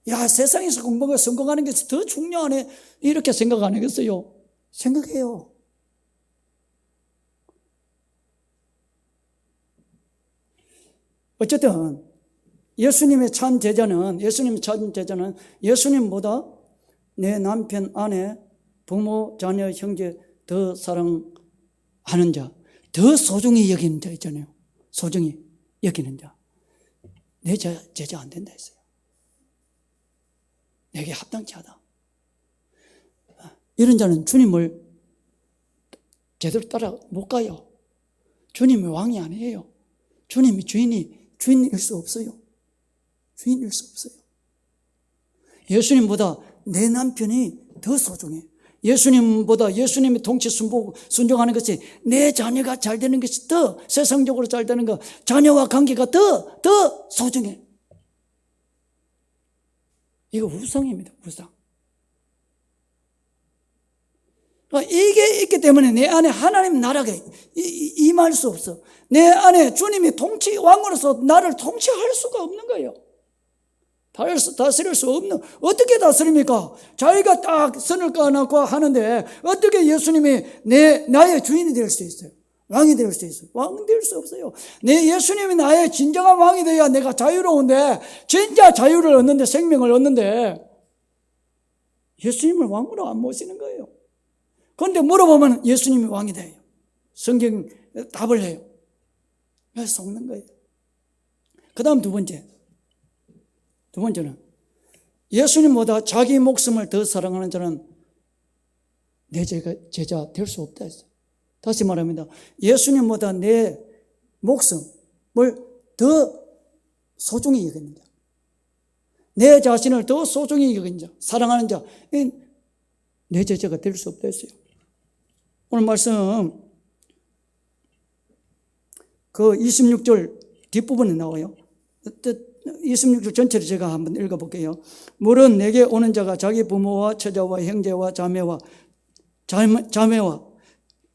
야, 세상에서 공부하고 성공하는 게 더 중요하네. 이렇게 생각 안 하겠어요? 생각해요. 어쨌든 예수님의 참 제자는 예수님보다 내 남편, 아내, 부모, 자녀, 형제 더 사랑하는 자, 더 소중히 여기는 자 있잖아요. 소중히 여기는 자. 내 제자 안 된다 했어요. 내게 합당치 않다. 이런 자는 주님을 제대로 따라 못 가요. 주님이 왕이 아니에요. 주님이 주인일 수 없어요. 주인일 수 없어요. 예수님보다 내 남편이 더 소중해. 예수님보다 예수님의 통치 순종하는 것이, 내 자녀가 잘 되는 것이 더 세상적으로 잘 되는 것, 자녀와 관계가 더 소중해. 이거 우상입니다. 우상. 이게 있기 때문에 내 안에 하나님 나라가 임할 수 없어. 내 안에 주님이 왕으로서 나를 통치할 수가 없는 거예요. 다스릴 수 없는, 어떻게 다스립니까? 자기가 딱 선을 꺼놓고 하는데 어떻게 예수님이 나의 주인이 될 수 있어요? 왕이 될 수 있어요? 왕은 될 수 없어요. 내 예수님이 나의 진정한 왕이 돼야 내가 자유로운데, 진짜 자유를 얻는데, 생명을 얻는데 예수님을 왕으로 안 모시는 거예요. 그런데 물어보면 예수님이 왕이 돼요. 성경 답을 해요. 그래서 속는 거예요. 그 다음 두 번째는 예수님보다 자기 목숨을 더 사랑하는 자는 내 제자 될 수 없다 했어요. 다시 말합니다. 예수님보다 내 목숨을 더 소중히 여기는 자, 내 자신을 더 소중히 여기는 자, 사랑하는 자, 내 제자가 될 수 없다 했어요. 오늘 말씀 그 26절 뒷부분에 나와요. 26절 전체를 제가 한번 읽어볼게요. 물은 내게 오는 자가 자기 부모와 처자와 형제와 자매와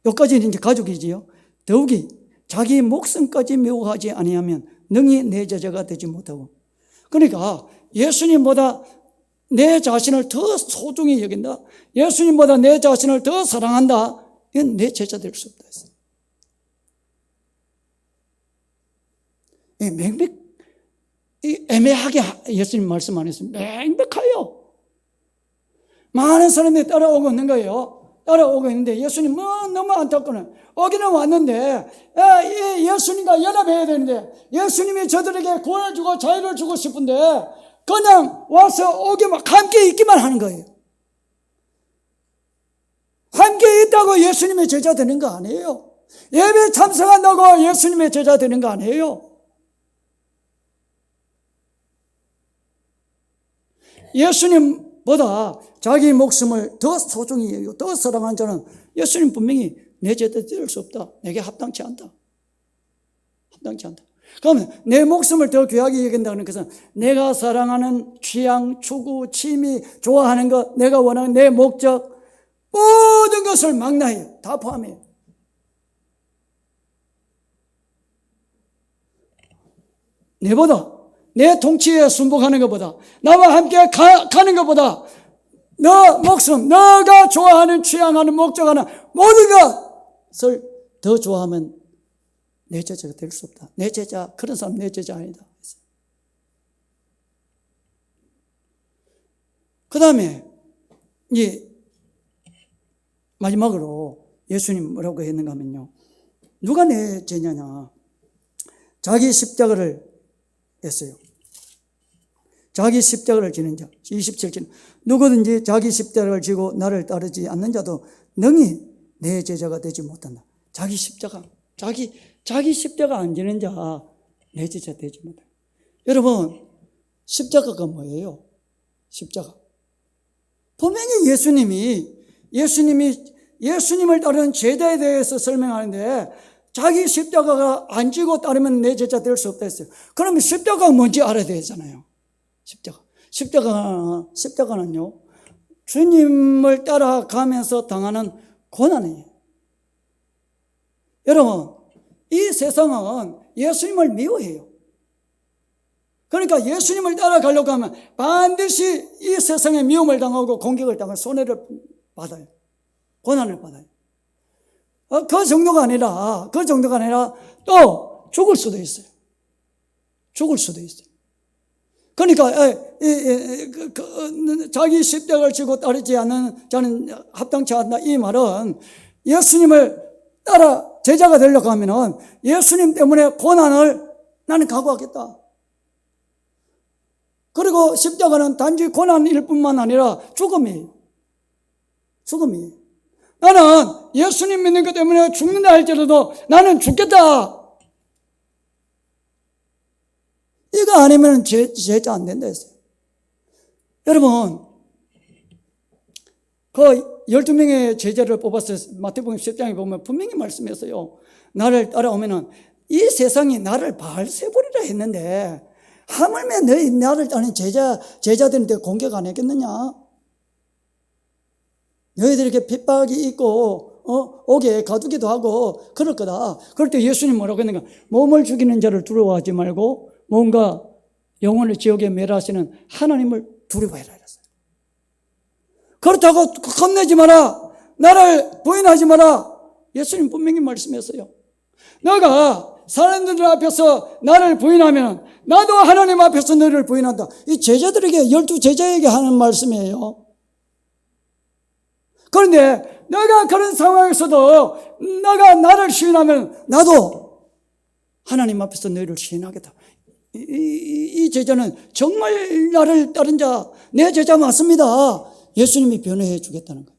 여기까지는 이제 가족이지요. 더욱이 자기 목숨까지 미워하지 아니하면 능히 내 제자가 되지 못하고. 그러니까 예수님보다 내 자신을 더 소중히 여긴다, 예수님보다 내 자신을 더 사랑한다, 이건 내 제자 될 수 없다 했어요. 애매하게 예수님 말씀 안 했어요. 명백해요. 많은 사람들이 따라오고 있는 거예요. 따라오고 있는데 예수님 너무 안타까워요. 오기는 왔는데 예수님과 연합해야 되는데 예수님이 저들에게 구원을 주고 자유를 주고 싶은데 그냥 와서 오기만, 함께 있기만 하는 거예요. 함께 있다고 예수님의 제자 되는 거 아니에요. 예배 참석한다고 예수님의 제자 되는 거 아니에요. 예수님보다 자기 목숨을 더 소중히 여기고 더 사랑하는 자는 예수님 분명히 내 제자 될 수 없다. 내게 합당치 않다. 합당치 않다. 그러면 내 목숨을 더 귀하게 여긴다는 것은 내가 사랑하는 취향, 추구, 취미, 좋아하는 것, 내가 원하는 내 목적, 모든 것을 망라해요. 다 포함해요. 내보다, 내 통치에 순복하는 것보다, 나와 함께 가는 것보다 너 목숨, 너가 좋아하는, 취향하는, 목적하는 모든 것을 더 좋아하면 내 제자가 될 수 없다. 내 제자, 그런 사람 내 제자 아니다. 그 다음에 이 마지막으로 예수님 뭐라고 했는가 하면요, 누가 내 제자냐, 자기 십자가를 했어요. 자기 십자가를 지는 자, 27절, 누구든지 자기 십자가를 지고 나를 따르지 않는 자도 능히 내 제자가 되지 못한다. 자기 십자가, 자기 십자가 안 지는 자 내 제자 되지 못한다. 여러분, 십자가가 뭐예요? 십자가. 분명히 예수님을 따르는 제자에 대해서 설명하는데 자기 십자가가 안 지고 따르면 내 제자 될 수 없다 했어요. 그러면 십자가가 뭔지 알아야 되잖아요. 십자가는요, 주님을 따라가면서 당하는 고난이에요. 여러분, 이 세상은 예수님을 미워해요. 그러니까 예수님을 따라가려고 하면 반드시 이 세상에 미움을 당하고 공격을 당하고 손해를 받아요. 고난을 받아요. 그 정도가 아니라 또 죽을 수도 있어요. 그러니까 자기 십자가를 지고 따르지 않는 자는 합당치 않다, 이 말은 예수님을 따라 제자가 되려고 하면은 예수님 때문에 고난을 나는 각오하겠다. 그리고 십자가는 단지 고난일 뿐만 아니라 죽음이에요. 나는 예수님 믿는 것 때문에 죽는다 할지라도 나는 죽겠다. 이거 아니면 제자 안 된다 했어요. 여러분, 그 12명의 제자를 뽑았어요. 마태복음 10장에 보면 분명히 말씀했어요. 나를 따라오면은 이 세상이 나를 바알세불이라 했는데 하물며 너희 나를 따르는 제자들한테 공격 안 했겠느냐? 너희들에게 핍박이 있고 옥에 가두기도 하고 그럴 거다. 그럴 때 예수님 뭐라고 했는가? 몸을 죽이는 자를 두려워하지 말고 뭔가 영혼을 지옥에 멸하시는 하나님을 두려워해라 이랬어요. 그렇다고 겁내지 마라, 나를 부인하지 마라, 예수님 분명히 말씀했어요. 너가 사람들 앞에서 나를 부인하면 나도 하나님 앞에서 너를 부인한다. 이 제자들에게, 12제자에게 하는 말씀이에요. 그런데 너가 그런 상황에서도 너가 나를 시인하면 나도 하나님 앞에서 너희를 시인하겠다. 이 제자는 정말 나를 따른 자, 내 제자 맞습니다. 예수님이 변호해 주겠다는 거예요.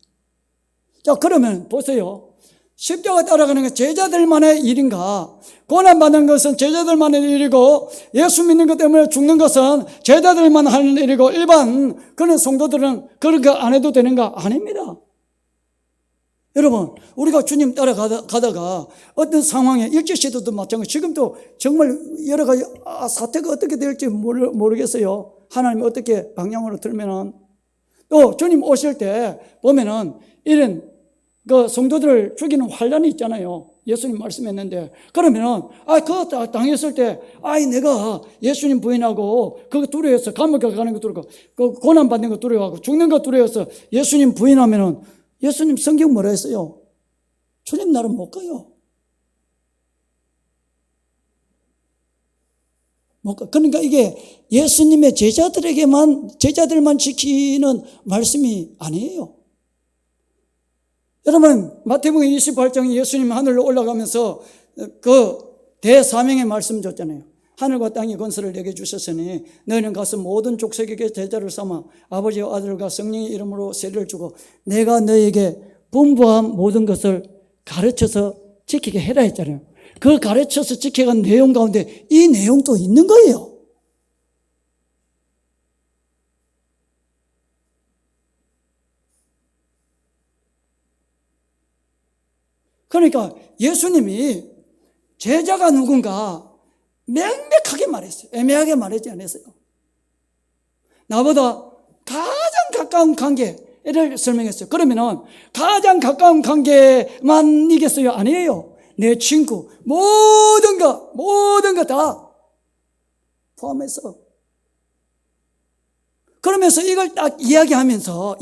자, 그러면 보세요. 십자가 따라가는 건 제자들만의 일인가? 고난받는 것은 제자들만의 일이고, 예수 믿는 것 때문에 죽는 것은 제자들만 하는 일이고, 일반 그런 성도들은 그런 거 안 해도 되는가? 아닙니다. 여러분, 우리가 주님 따라가다가 어떤 상황에, 일제시대도 마찬가지, 지금도 정말 여러 가지 사태가 어떻게 될지 모르겠어요. 하나님이 어떻게 방향으로 틀면은. 또 주님 오실 때 보면은 이런 그 성도들을 죽이는 환란이 있잖아요. 예수님 말씀했는데, 그러면은 그거 당했을 때 내가 예수님 부인하고 그거 두려워서 감옥에 가는 거 두려워, 그 고난 받는 거 두려워하고 죽는 거 두려워서 예수님 부인하면은, 예수님 성경 뭐라 했어요? 주님 나를 못 가요. 못 가. 그러니까 이게 예수님의 제자들만 지키는 말씀이 아니에요. 여러분, 마태복음 28장에 예수님 하늘로 올라가면서 그 대사명의 말씀 줬잖아요. 하늘과 땅의 건설을 내게 주셨으니 너희는 가서 모든 족속에게 제자를 삼아 아버지와 아들과 성령의 이름으로 세례를 주고 내가 너희에게 분부한 모든 것을 가르쳐서 지키게 해라 했잖아요. 그 가르쳐서 지켜간 내용 가운데 이 내용도 있는 거예요. 그러니까 예수님이 제자가 누군가 명백하게 말했어요. 애매하게 말하지 않았어요. 나보다 가장 가까운 관계를 설명했어요. 그러면은 가장 가까운 관계만이겠어요? 아니에요. 내 친구, 모든 거 다 포함해서. 그러면서 이걸 딱 이야기하면서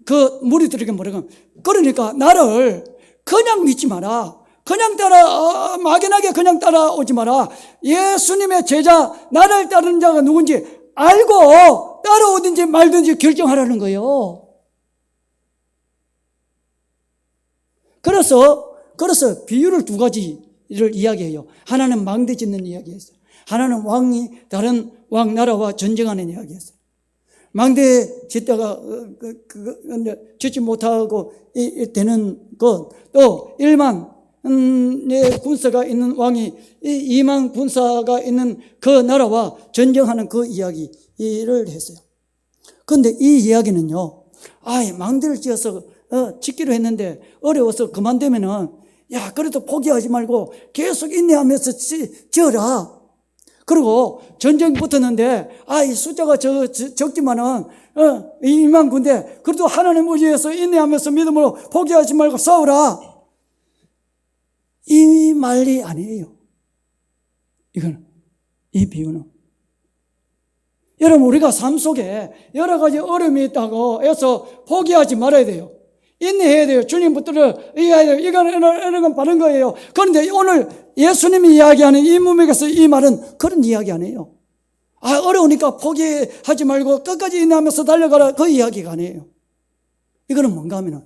그 무리들에게 뭐라고, 그러니까 나를 그냥 믿지 마라. 그냥 막연하게 그냥 따라오지 마라. 예수님의 제자, 나를 따르는 자가 누군지 알고 따라오든지 말든지 결정하라는 거예요. 그래서 비유를 두 가지를 이야기해요. 하나는 망대 짓는 이야기였어요. 하나는 왕이 다른 왕 나라와 전쟁하는 이야기였어요. 망대 짓다가 짓지 못하고 되는 것, 또 1만 군사가 있는 왕이 2만 군사가 있는 그 나라와 전쟁하는 그 이야기를 했어요. 그런데 이 이야기는요, 망대를 지어서 짓기로 했는데 어려워서 그만두면은, 그래도 포기하지 말고 계속 인내하면서 지어라. 그리고 전쟁 붙었는데 이 숫자가 적지만은 2만 군대, 그래도 하나님 의지해서 인내하면서 믿음으로 포기하지 말고 싸우라. 이 말이 아니에요. 이 비유는. 여러분, 우리가 삶 속에 여러 가지 어려움이 있다고 해서 포기하지 말아야 돼요. 인내해야 돼요. 주님 붙들어 이해해야 돼요. 이런 건 바른 거예요. 그런데 오늘 예수님이 이야기하는 이 문맥에서 이 말은 그런 이야기 아니에요. 어려우니까 포기하지 말고 끝까지 인내하면서 달려가라. 그 이야기가 아니에요. 이거는 뭔가 하면은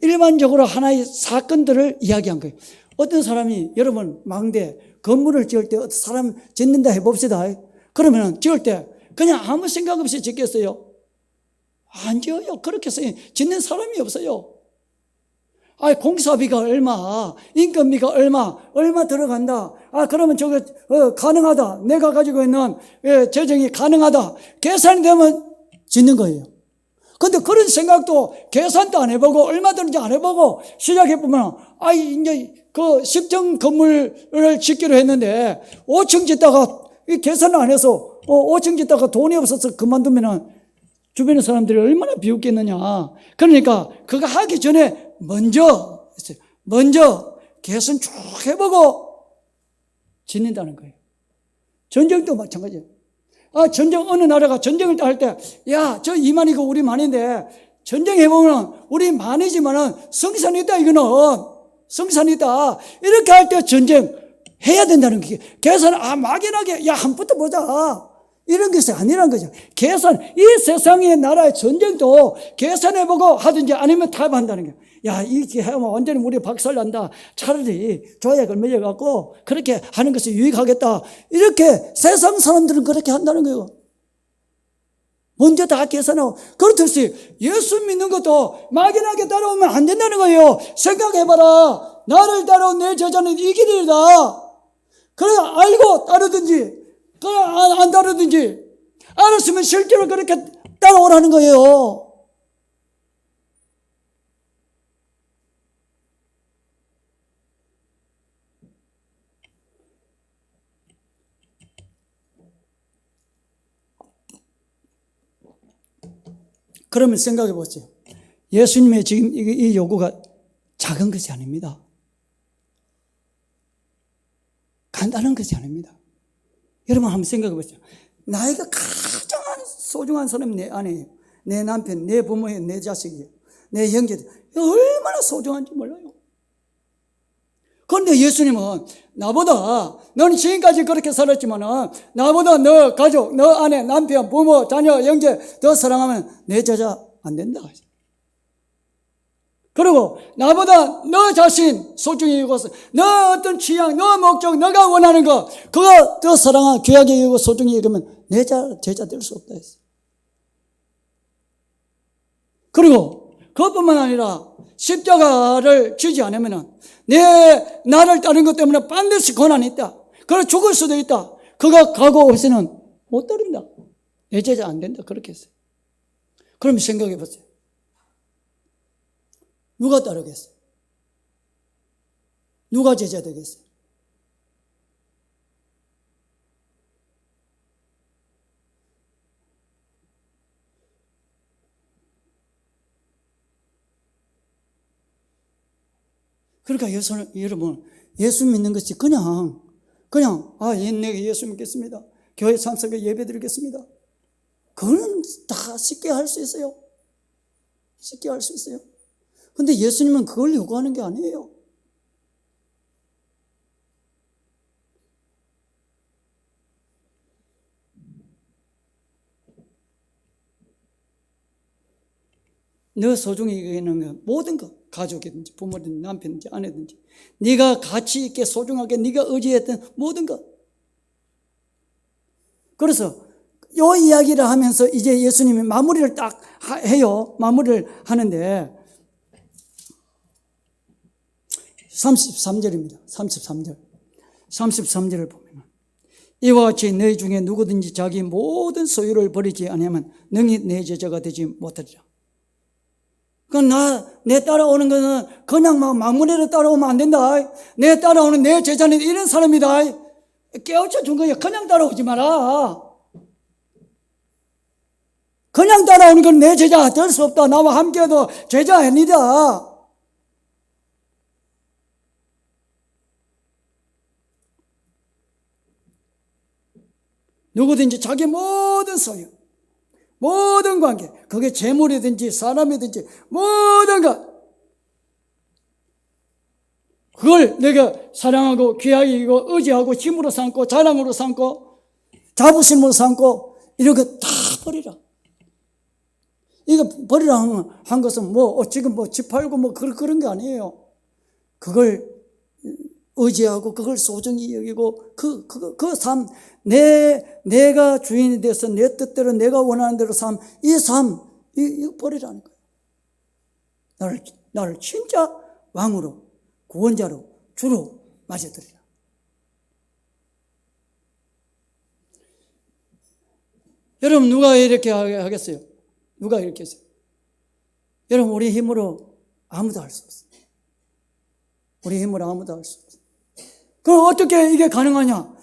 일반적으로 하나의 사건들을 이야기한 거예요. 어떤 사람이, 여러분, 망대, 건물을 지을 때 어떤 사람 짓는다 해봅시다. 그러면 지을 때 그냥 아무 생각 없이 짓겠어요? 안 지어요. 그렇게 해서 짓는 사람이 없어요. 공사비가 얼마, 인건비가 얼마 들어간다. 그러면 저거 가능하다. 내가 가지고 있는 재정이 가능하다. 계산이 되면 짓는 거예요. 근데 그런 생각도 계산도 안 해보고 얼마 드는지 안 해보고 시작해보면 이제 그 10층 건물을 짓기로 했는데 5층 짓다가 계산을 안 해서 5층 짓다가 돈이 없어서 그만두면은 주변의 사람들이 얼마나 비웃겠느냐. 그러니까 그거 하기 전에 먼저 계산 쭉 해보고 짓는다는 거예요. 전쟁도 마찬가지예요. 전쟁, 어느 나라가 전쟁을 할 때, 저 이만이고 우리 만인데, 전쟁해보면 우리 만이지만은 성산이 있다, 이거는. 성산이다. 이렇게 할 때 전쟁 해야 된다는 게 계산, 막연하게, 야, 한 붙어 보자. 이런 것이 아니란 거죠. 계산, 이 세상의 나라의 전쟁도 계산해보고 하든지 아니면 타협한다는 거예요. 야, 이렇게 하면 완전히 우리 박살난다. 차라리 조약을 맺어갖고 그렇게 하는 것이 유익하겠다. 이렇게 세상 사람들은 그렇게 한다는 거예요. 먼저 다 계산하고. 그렇듯이 예수 믿는 것도 막연하게 따라오면 안 된다는 거예요. 생각해봐라. 나를 따라온 내 제자는 이 길이다. 그래, 알고 따르든지, 안 따르든지, 알았으면 실제로 그렇게 따라오라는 거예요. 그러면 생각해 보세요. 예수님의 지금 이 요구가 작은 것이 아닙니다. 간단한 것이 아닙니다. 여러분 한번 생각해 보세요. 나이가 가장 소중한 사람이 내 아내예요. 내 남편, 내 부모예요. 내 자식이에요. 내 형제들. 얼마나 소중한지 몰라요. 그런데 예수님은 나보다, 너는 지금까지 그렇게 살았지만 나보다 너 가족, 너 아내, 남편, 부모, 자녀, 형제 더 사랑하면 내 제자 안 된다. 그리고 나보다 너 자신 소중히 여기고, 너 어떤 취향, 너 목적, 너가 원하는 거 그거 더 사랑하고 귀하게 여기고 소중히 여기면 내 제자 될 수 없다 했어요. 그리고 그것뿐만 아니라 십자가를 지지 않으면 나를 따르는 것 때문에 반드시 고난이 있다. 그래 죽을 수도 있다. 그거 각오 없이는 못 따른다. 내 제자 안 된다. 그렇게 했어요. 그럼 생각해 보세요. 누가 따르겠어요? 누가 제자 되겠어요? 그러니까 여러분, 예수 믿는 것이 그냥, 내가 예수 믿겠습니다. 교회 참석해 예배 드리겠습니다. 그건 다 쉽게 할 수 있어요. 쉽게 할 수 있어요. 근데 예수님은 그걸 요구하는 게 아니에요. 너 소중히 여기는 거, 모든 것, 가족이든지 부모든지 남편든지 아내든지 네가 가치 있게 소중하게 네가 의지했던 모든 것. 그래서 요 이야기를 하면서 이제 예수님이 마무리를 딱 해요. 마무리를 하는데 33절입니다. 33절. 33절을 보면 이와 같이 너희 중에 누구든지 자기 모든 소유를 버리지 않으면 능히 내 제자가 되지 못하리라. 내 따라오는 거는 그냥 마무리로 따라오면 안 된다. 내 따라오는 내 제자는 이런 사람이다. 깨우쳐 준 거야. 그냥 따라오지 마라. 그냥 따라오는 건 내 제자 될 수 없다. 나와 함께해도 제자 아니다. 누구든지 자기 모든 소유, 모든 관계, 그게 재물이든지 사람이든지 모든 것, 그걸 내가 사랑하고 귀하게 여기고 의지하고 힘으로 삼고 자랑으로 삼고 자부심으로 삼고 이런 거 다 버리라. 이거 버리라 한 것은 지금 집 팔고 그런 게 아니에요. 그걸 의지하고 그걸 소중히 여기고 그 삶, 내가 주인이 돼서 내 뜻대로 내가 원하는 대로 삶, 이 삶, 이거 버리라는 거예요. 나를 진짜 왕으로, 구원자로, 주로 맞아들이라. 여러분, 누가 이렇게 하겠어요? 누가 이렇게 했어요? 여러분, 우리 힘으로 아무도 할 수 없어요. 우리 힘으로 아무도 할 수 없어요. 그럼 어떻게 이게 가능하냐?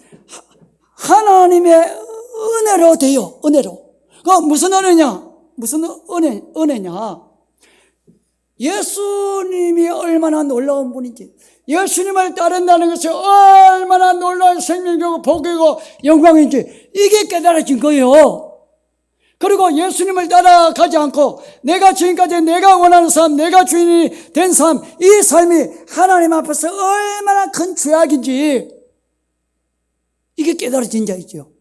하나님의 은혜로 돼요. 은혜로. 그 무슨 은혜냐? 무슨 은혜냐? 예수님이 얼마나 놀라운 분인지, 예수님을 따른다는 것이 얼마나 놀라운 생명이고 복이고 영광인지 이게 깨달아진 거예요. 그리고 예수님을 따라가지 않고 내가 지금까지 내가 원하는 삶, 내가 주인이 된 삶, 이 삶이 하나님 앞에서 얼마나 큰 죄악인지 이게 깨달아진 자이죠.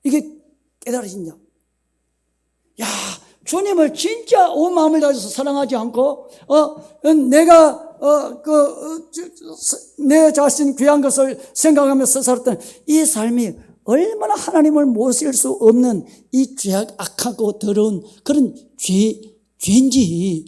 이게 깨달아진 자. 야, 주님을 진짜 온 마음을 다해서 사랑하지 않고 내가 내 자신 귀한 것을 생각하면서 살았던 이 삶이 얼마나 하나님을 모실 수 없는 이 죄악, 악하고 더러운 그런 죄인지,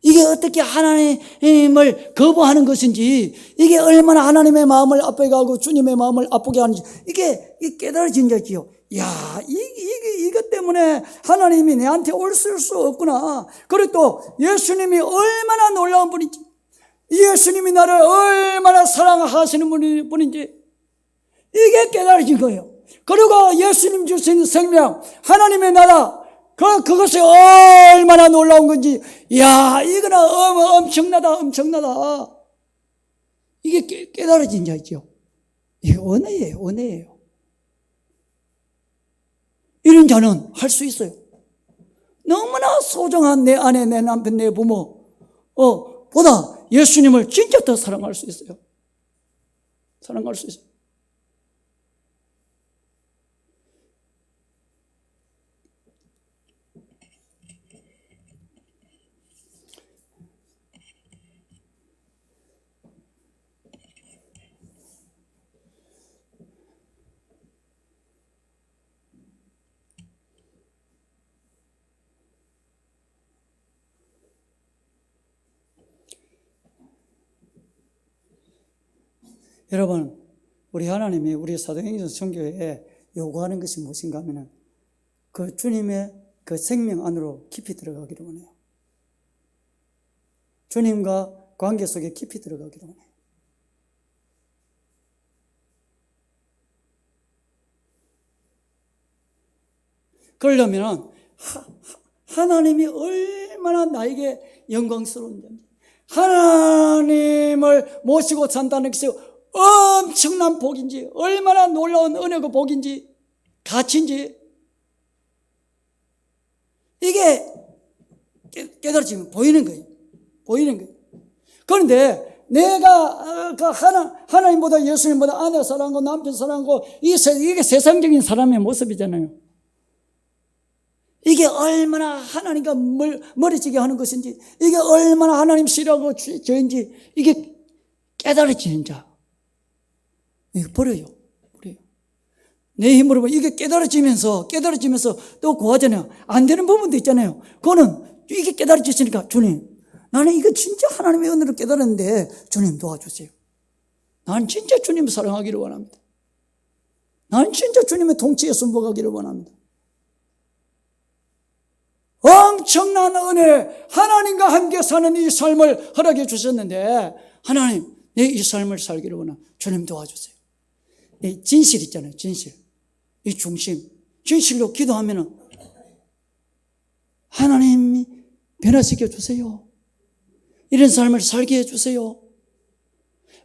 이게 어떻게 하나님을 거부하는 것인지, 이게 얼마나 하나님의 마음을 아프게 하고 주님의 마음을 아프게 하는지, 이게 깨달아진 자지요. 야, 이것 때문에 하나님이 내한테 올 수 없구나. 그리고 또 예수님이 얼마나 놀라운 분인지, 예수님이 나를 얼마나 사랑하시는 분인지, 이게 깨달아진 거예요. 그리고 예수님 주신 생명, 하나님의 나라, 그것이 얼마나 놀라운 건지, 이야, 이거는 엄청나다. 이게 깨달아진 자이죠. 이게 은혜예요. 이런 자는 할 수 있어요. 너무나 소중한 내 아내, 내 남편, 내 부모, 보다 예수님을 진짜 더 사랑할 수 있어요. 사랑할 수 있어요. 여러분, 우리 하나님이 우리 사도행전 선교에 요구하는 것이 무엇인가 하면은 그 주님의 그 생명 안으로 깊이 들어가기를 원해요. 주님과 관계 속에 깊이 들어가기를 원해요. 그러려면 하나님이 얼마나 나에게 영광스러운지, 하나님을 모시고 산다는 것이 엄청난 복인지, 얼마나 놀라운 은혜고 복인지, 가치인지, 이게 깨달아지면 보이는 거예요. 그런데 내가 하나님보다 예수님보다 아내 사랑하고 남편 사랑하고 이게 세상적인 사람의 모습이잖아요. 이게 얼마나 하나님과 멀어지게 하는 것인지, 이게 얼마나 하나님 싫어하고 죄인지, 이게 깨달아지는 자. 이거 버려요. 내 힘으로 이게 깨달아지면서 또 구하잖아요. 안 되는 부분도 있잖아요. 그거는 이게 깨달아지시니까, 주님, 나는 이거 진짜 하나님의 은혜로 깨달았는데 주님 도와주세요. 나는 진짜 주님을 사랑하기를 원합니다. 나는 진짜 주님의 통치에 순복하기를 원합니다. 엄청난 은혜, 하나님과 함께 사는 이 삶을 허락해 주셨는데, 하나님, 내 이 삶을 살기를 원합니다. 주님 도와주세요. 이 진실 있잖아요. 진실. 이 중심. 진실로 기도하면은 하나님이 변화시켜 주세요. 이런 삶을 살게 해 주세요.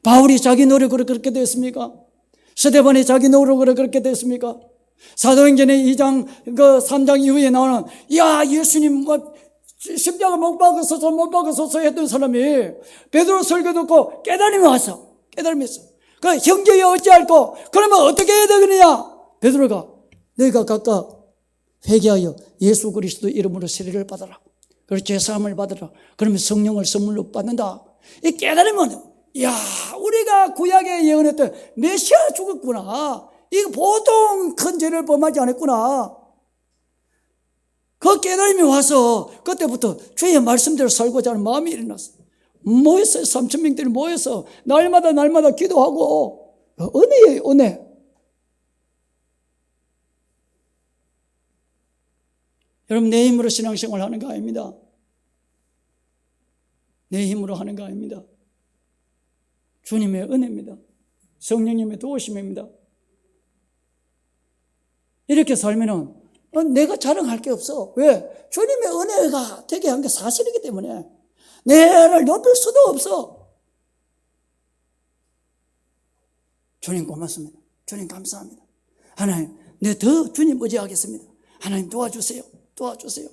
바울이 자기 노력으로 그렇게 됐습니까? 스데반이 자기 노력으로 그렇게 됐습니까? 사도행전의 2장, 3장 이후에 나오는, 예수님, 십자가 못 박으소서 했던 사람이 베드로 설교 듣고 깨달음이 왔어. 그 형제여 어찌할꼬? 그러면 어떻게 해야 되겠느냐? 베드로가 너희가 각각 회개하여 예수 그리스도 이름으로 세례를 받아라. 그리고 죄사함을 받아라. 그러면 성령을 선물로 받는다. 이 깨달으면, 우리가 구약에 예언했던 메시아 죽었구나. 이거 보통 큰 죄를 범하지 않았구나. 그 깨달음이 와서 그때부터 주의 말씀대로 살고자 하는 마음이 일어났어. 모였어요. 3,000명들이 모여서 날마다 기도하고. 은혜예요, 은혜. 여러분, 내 힘으로 신앙생활 하는 거 아닙니다. 내 힘으로 하는 거 아닙니다. 주님의 은혜입니다. 성령님의 도우심입니다. 이렇게 살면은 내가 자랑할 게 없어. 왜? 주님의 은혜가 되게 한 게 사실이기 때문에 내를 높일 수도 없어. 주님 고맙습니다. 주님 감사합니다. 하나님, 내 더 주님 의지하겠습니다. 하나님 도와주세요. 도와주세요.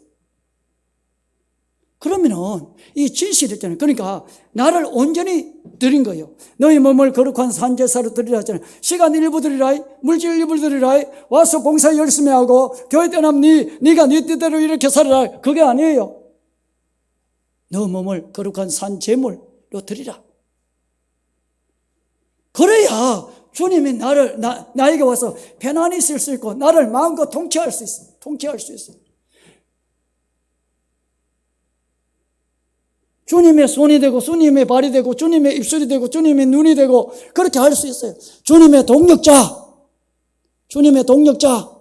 그러면은 이 진실이 있잖아요. 그러니까 나를 온전히 드린 거예요. 너희 몸을 거룩한 산제사로 드리라 했잖아요. 시간 일부 드리라, 물질 일부 드리라, 와서 봉사 열심히 하고 교회 떠나면 네가 네 뜻대로 이렇게 살아라. 그게 아니에요. 너 몸을 거룩한 산제물로 드리라. 그래야 주님이 나에게 와서 편안히 있을 수 있고 나를 마음껏 통치할 수 있어요. 통치할 수 있어요. 주님의 손이 되고 주님의 발이 되고 주님의 입술이 되고 주님의 눈이 되고 그렇게 할 수 있어요. 주님의 동력자. 주님의 동력자.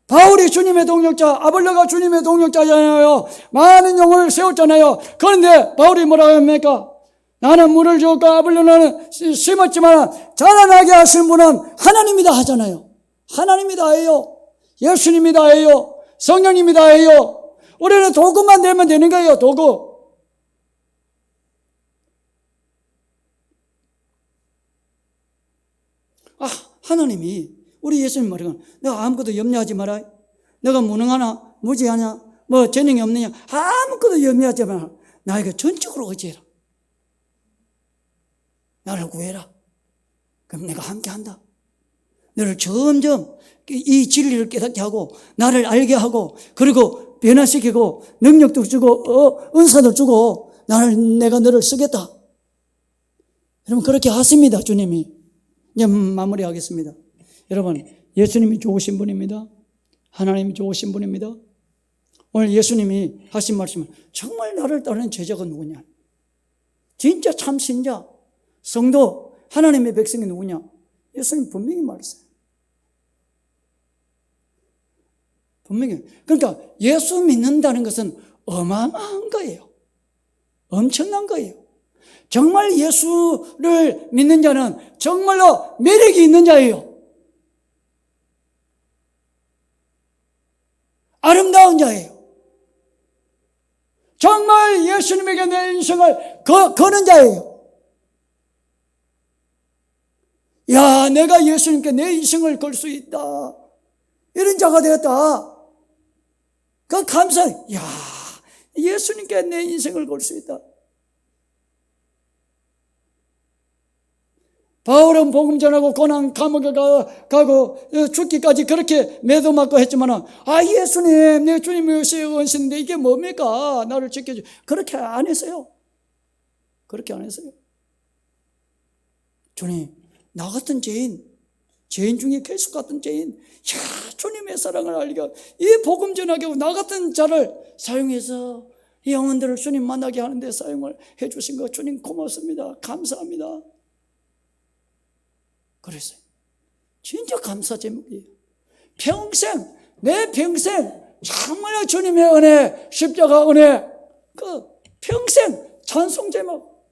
바울이 주님의 동력자, 아볼로가 주님의 동력자잖아요. 많은 영혼을 세웠잖아요. 그런데 바울이 뭐라고 합니까? 나는 물을 주었고 아볼로는 심었지만 자라나게 하신 분은 하나님이다 하잖아요. 하나님이다 해요. 예수님이다 해요. 성령님이다 해요. 우리는 도구만 되면 되는 거예요. 도구. 하나님이 우리 예수님 말이건 내가 아무것도 염려하지 마라. 내가 무능하나 무지하냐 뭐 재능이 없느냐 아무것도 염려하지 마라. 나에게 전적으로 의지해라. 나를 구해라. 그럼 내가 함께한다. 너를 점점 이 진리를 깨닫게 하고 나를 알게 하고 그리고 변화시키고 능력도 주고 은사도 주고 내가 너를 쓰겠다. 여러분 그렇게 하십니다. 주님이. 이제 마무리하겠습니다. 여러분 예수님이 좋으신 분입니다. 하나님이 좋으신 분입니다. 오늘 예수님이 하신 말씀은 정말 나를 따르는 제자가 누구냐? 진짜 참 신자 성도 하나님의 백성이 누구냐? 예수님 분명히 말했어요. 분명히. 그러니까 예수 믿는다는 것은 어마어마한 거예요. 엄청난 거예요. 정말 예수를 믿는 자는 정말로 매력이 있는 자예요. 아름다운 자예요. 정말 예수님에게 내 인생을 거는 자예요. 야, 내가 예수님께 내 인생을 걸 수 있다. 이런 자가 되었다. 그 감사해. 야, 예수님께 내 인생을 걸 수 있다. 바울은 복음 전하고 고난 감옥에 가고 죽기까지 그렇게 매도 맞고 했지만 예수님 내 주님이 오시는데 이게 뭡니까? 나를 지켜주. 그렇게 안 했어요. 그렇게 안 했어요. 주님 나 같은 죄인 중에 계속 같은 죄인 주님의 사랑을 알게 이 복음 전하게 하고 나 같은 자를 사용해서 이 영혼들을 주님 만나게 하는데 사용을 해주신 거 주님 고맙습니다. 감사합니다. 그랬어요. 진짜 감사 제목이에요. 내 평생 정말 주님의 은혜, 십자가 은혜, 그 평생 찬송 제목.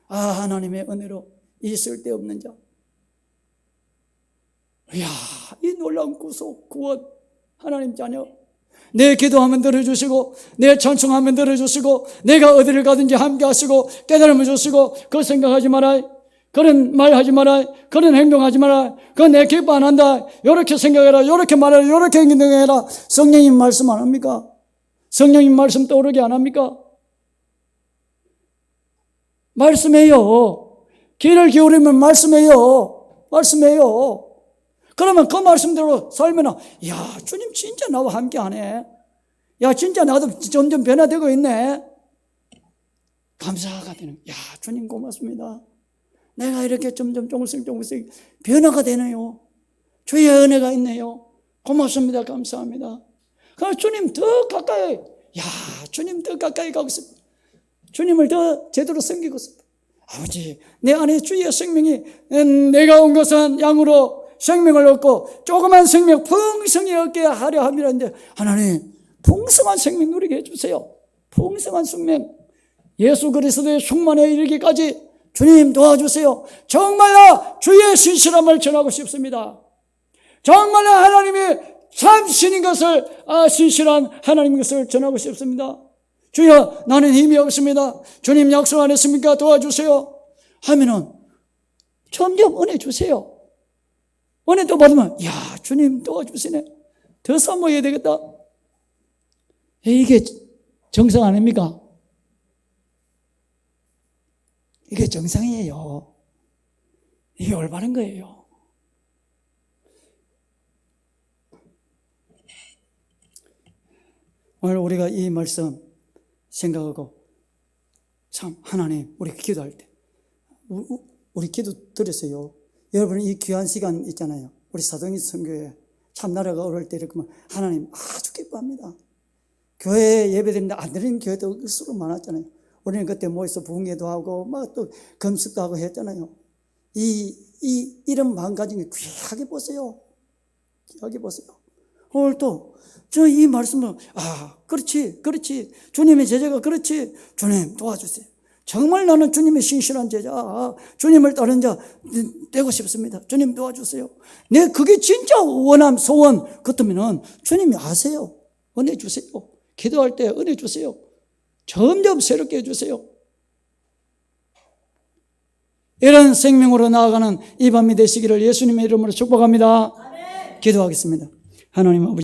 하나님의 은혜로 있을 데 없는 자. 이야, 이 놀라운 구속, 구원, 하나님 자녀. 내 기도하면 들어주시고, 내 찬송하면 들어주시고, 내가 어디를 가든지 함께 하시고, 깨달음을 주시고, 그거 생각하지 마라. 그런 말 하지 마라. 그런 행동하지 마라. 그건 내 기뻐 안 한다. 요렇게 생각해라. 요렇게 말해라. 요렇게 행동해라. 성령님 말씀 안 합니까? 성령님 말씀 떠오르게 안 합니까? 말씀해요. 귀를 기울이면 말씀해요. 말씀해요. 그러면 그 말씀대로 살면 야, 주님 진짜 나와 함께 하네. 야, 진짜 나도 점점 변화되고 있네. 감사가 되는. 야, 주님 고맙습니다. 내가 이렇게 점점 조금씩 변화가 되네요. 주의 은혜가 있네요. 고맙습니다. 감사합니다. 그럼 주님 더 가까이, 주님 더 가까이 가고 싶어. 주님을 더 제대로 섬기고 싶어. 아버지, 내 안에 주의 생명이, 내가 온 것은 양으로 생명을 얻고 조그만 생명 풍성히 얻게 하려 함이라는데 하나님 풍성한 생명 누리게 해주세요. 풍성한 생명, 예수 그리스도의 충만에 이르기까지 주님 도와주세요. 정말로 주의 신실함을 전하고 싶습니다. 정말로 하나님이 참 신인 것을, 신실한 하나님 것을 전하고 싶습니다. 주여, 나는 힘이 없습니다. 주님 약속 안 했습니까? 도와주세요. 하면은 점점 은혜 주세요. 은혜 또 받으면, 주님 도와주시네. 더 사모해야 되겠다. 이게 정상 아닙니까? 이게 정상이에요. 이게 올바른 거예요. 오늘 우리가 이 말씀 생각하고 참 하나님 우리 기도할 때 우리 기도 드렸어요. 여러분 이 귀한 시간 있잖아요. 우리 사도행전 선교회 참나라가 어려울 때 이렇게 하나님 아주 기뻐합니다. 교회에 예배드리는데 안 드리는 교회도 수로 많았잖아요. 우리는 그때 모여서 부흥회도 하고 막 또 금식도 하고 했잖아요. 이런 마음가짐이 귀하게 보세요. 귀하게 보세요. 오늘 또 저 이 말씀을 그렇지 주님의 제자가 그렇지 주님 도와주세요. 정말 나는 주님의 신실한 제자, 주님을 따르는 자 되고 싶습니다. 주님 도와주세요. 내 그게 진짜 원함 소원 같으면은 주님이 아세요. 은혜 주세요. 기도할 때 은혜 주세요. 점점 새롭게 해주세요. 이런 생명으로 나아가는 이 밤이 되시기를 예수님의 이름으로 축복합니다. 기도하겠습니다. 하나님 아버지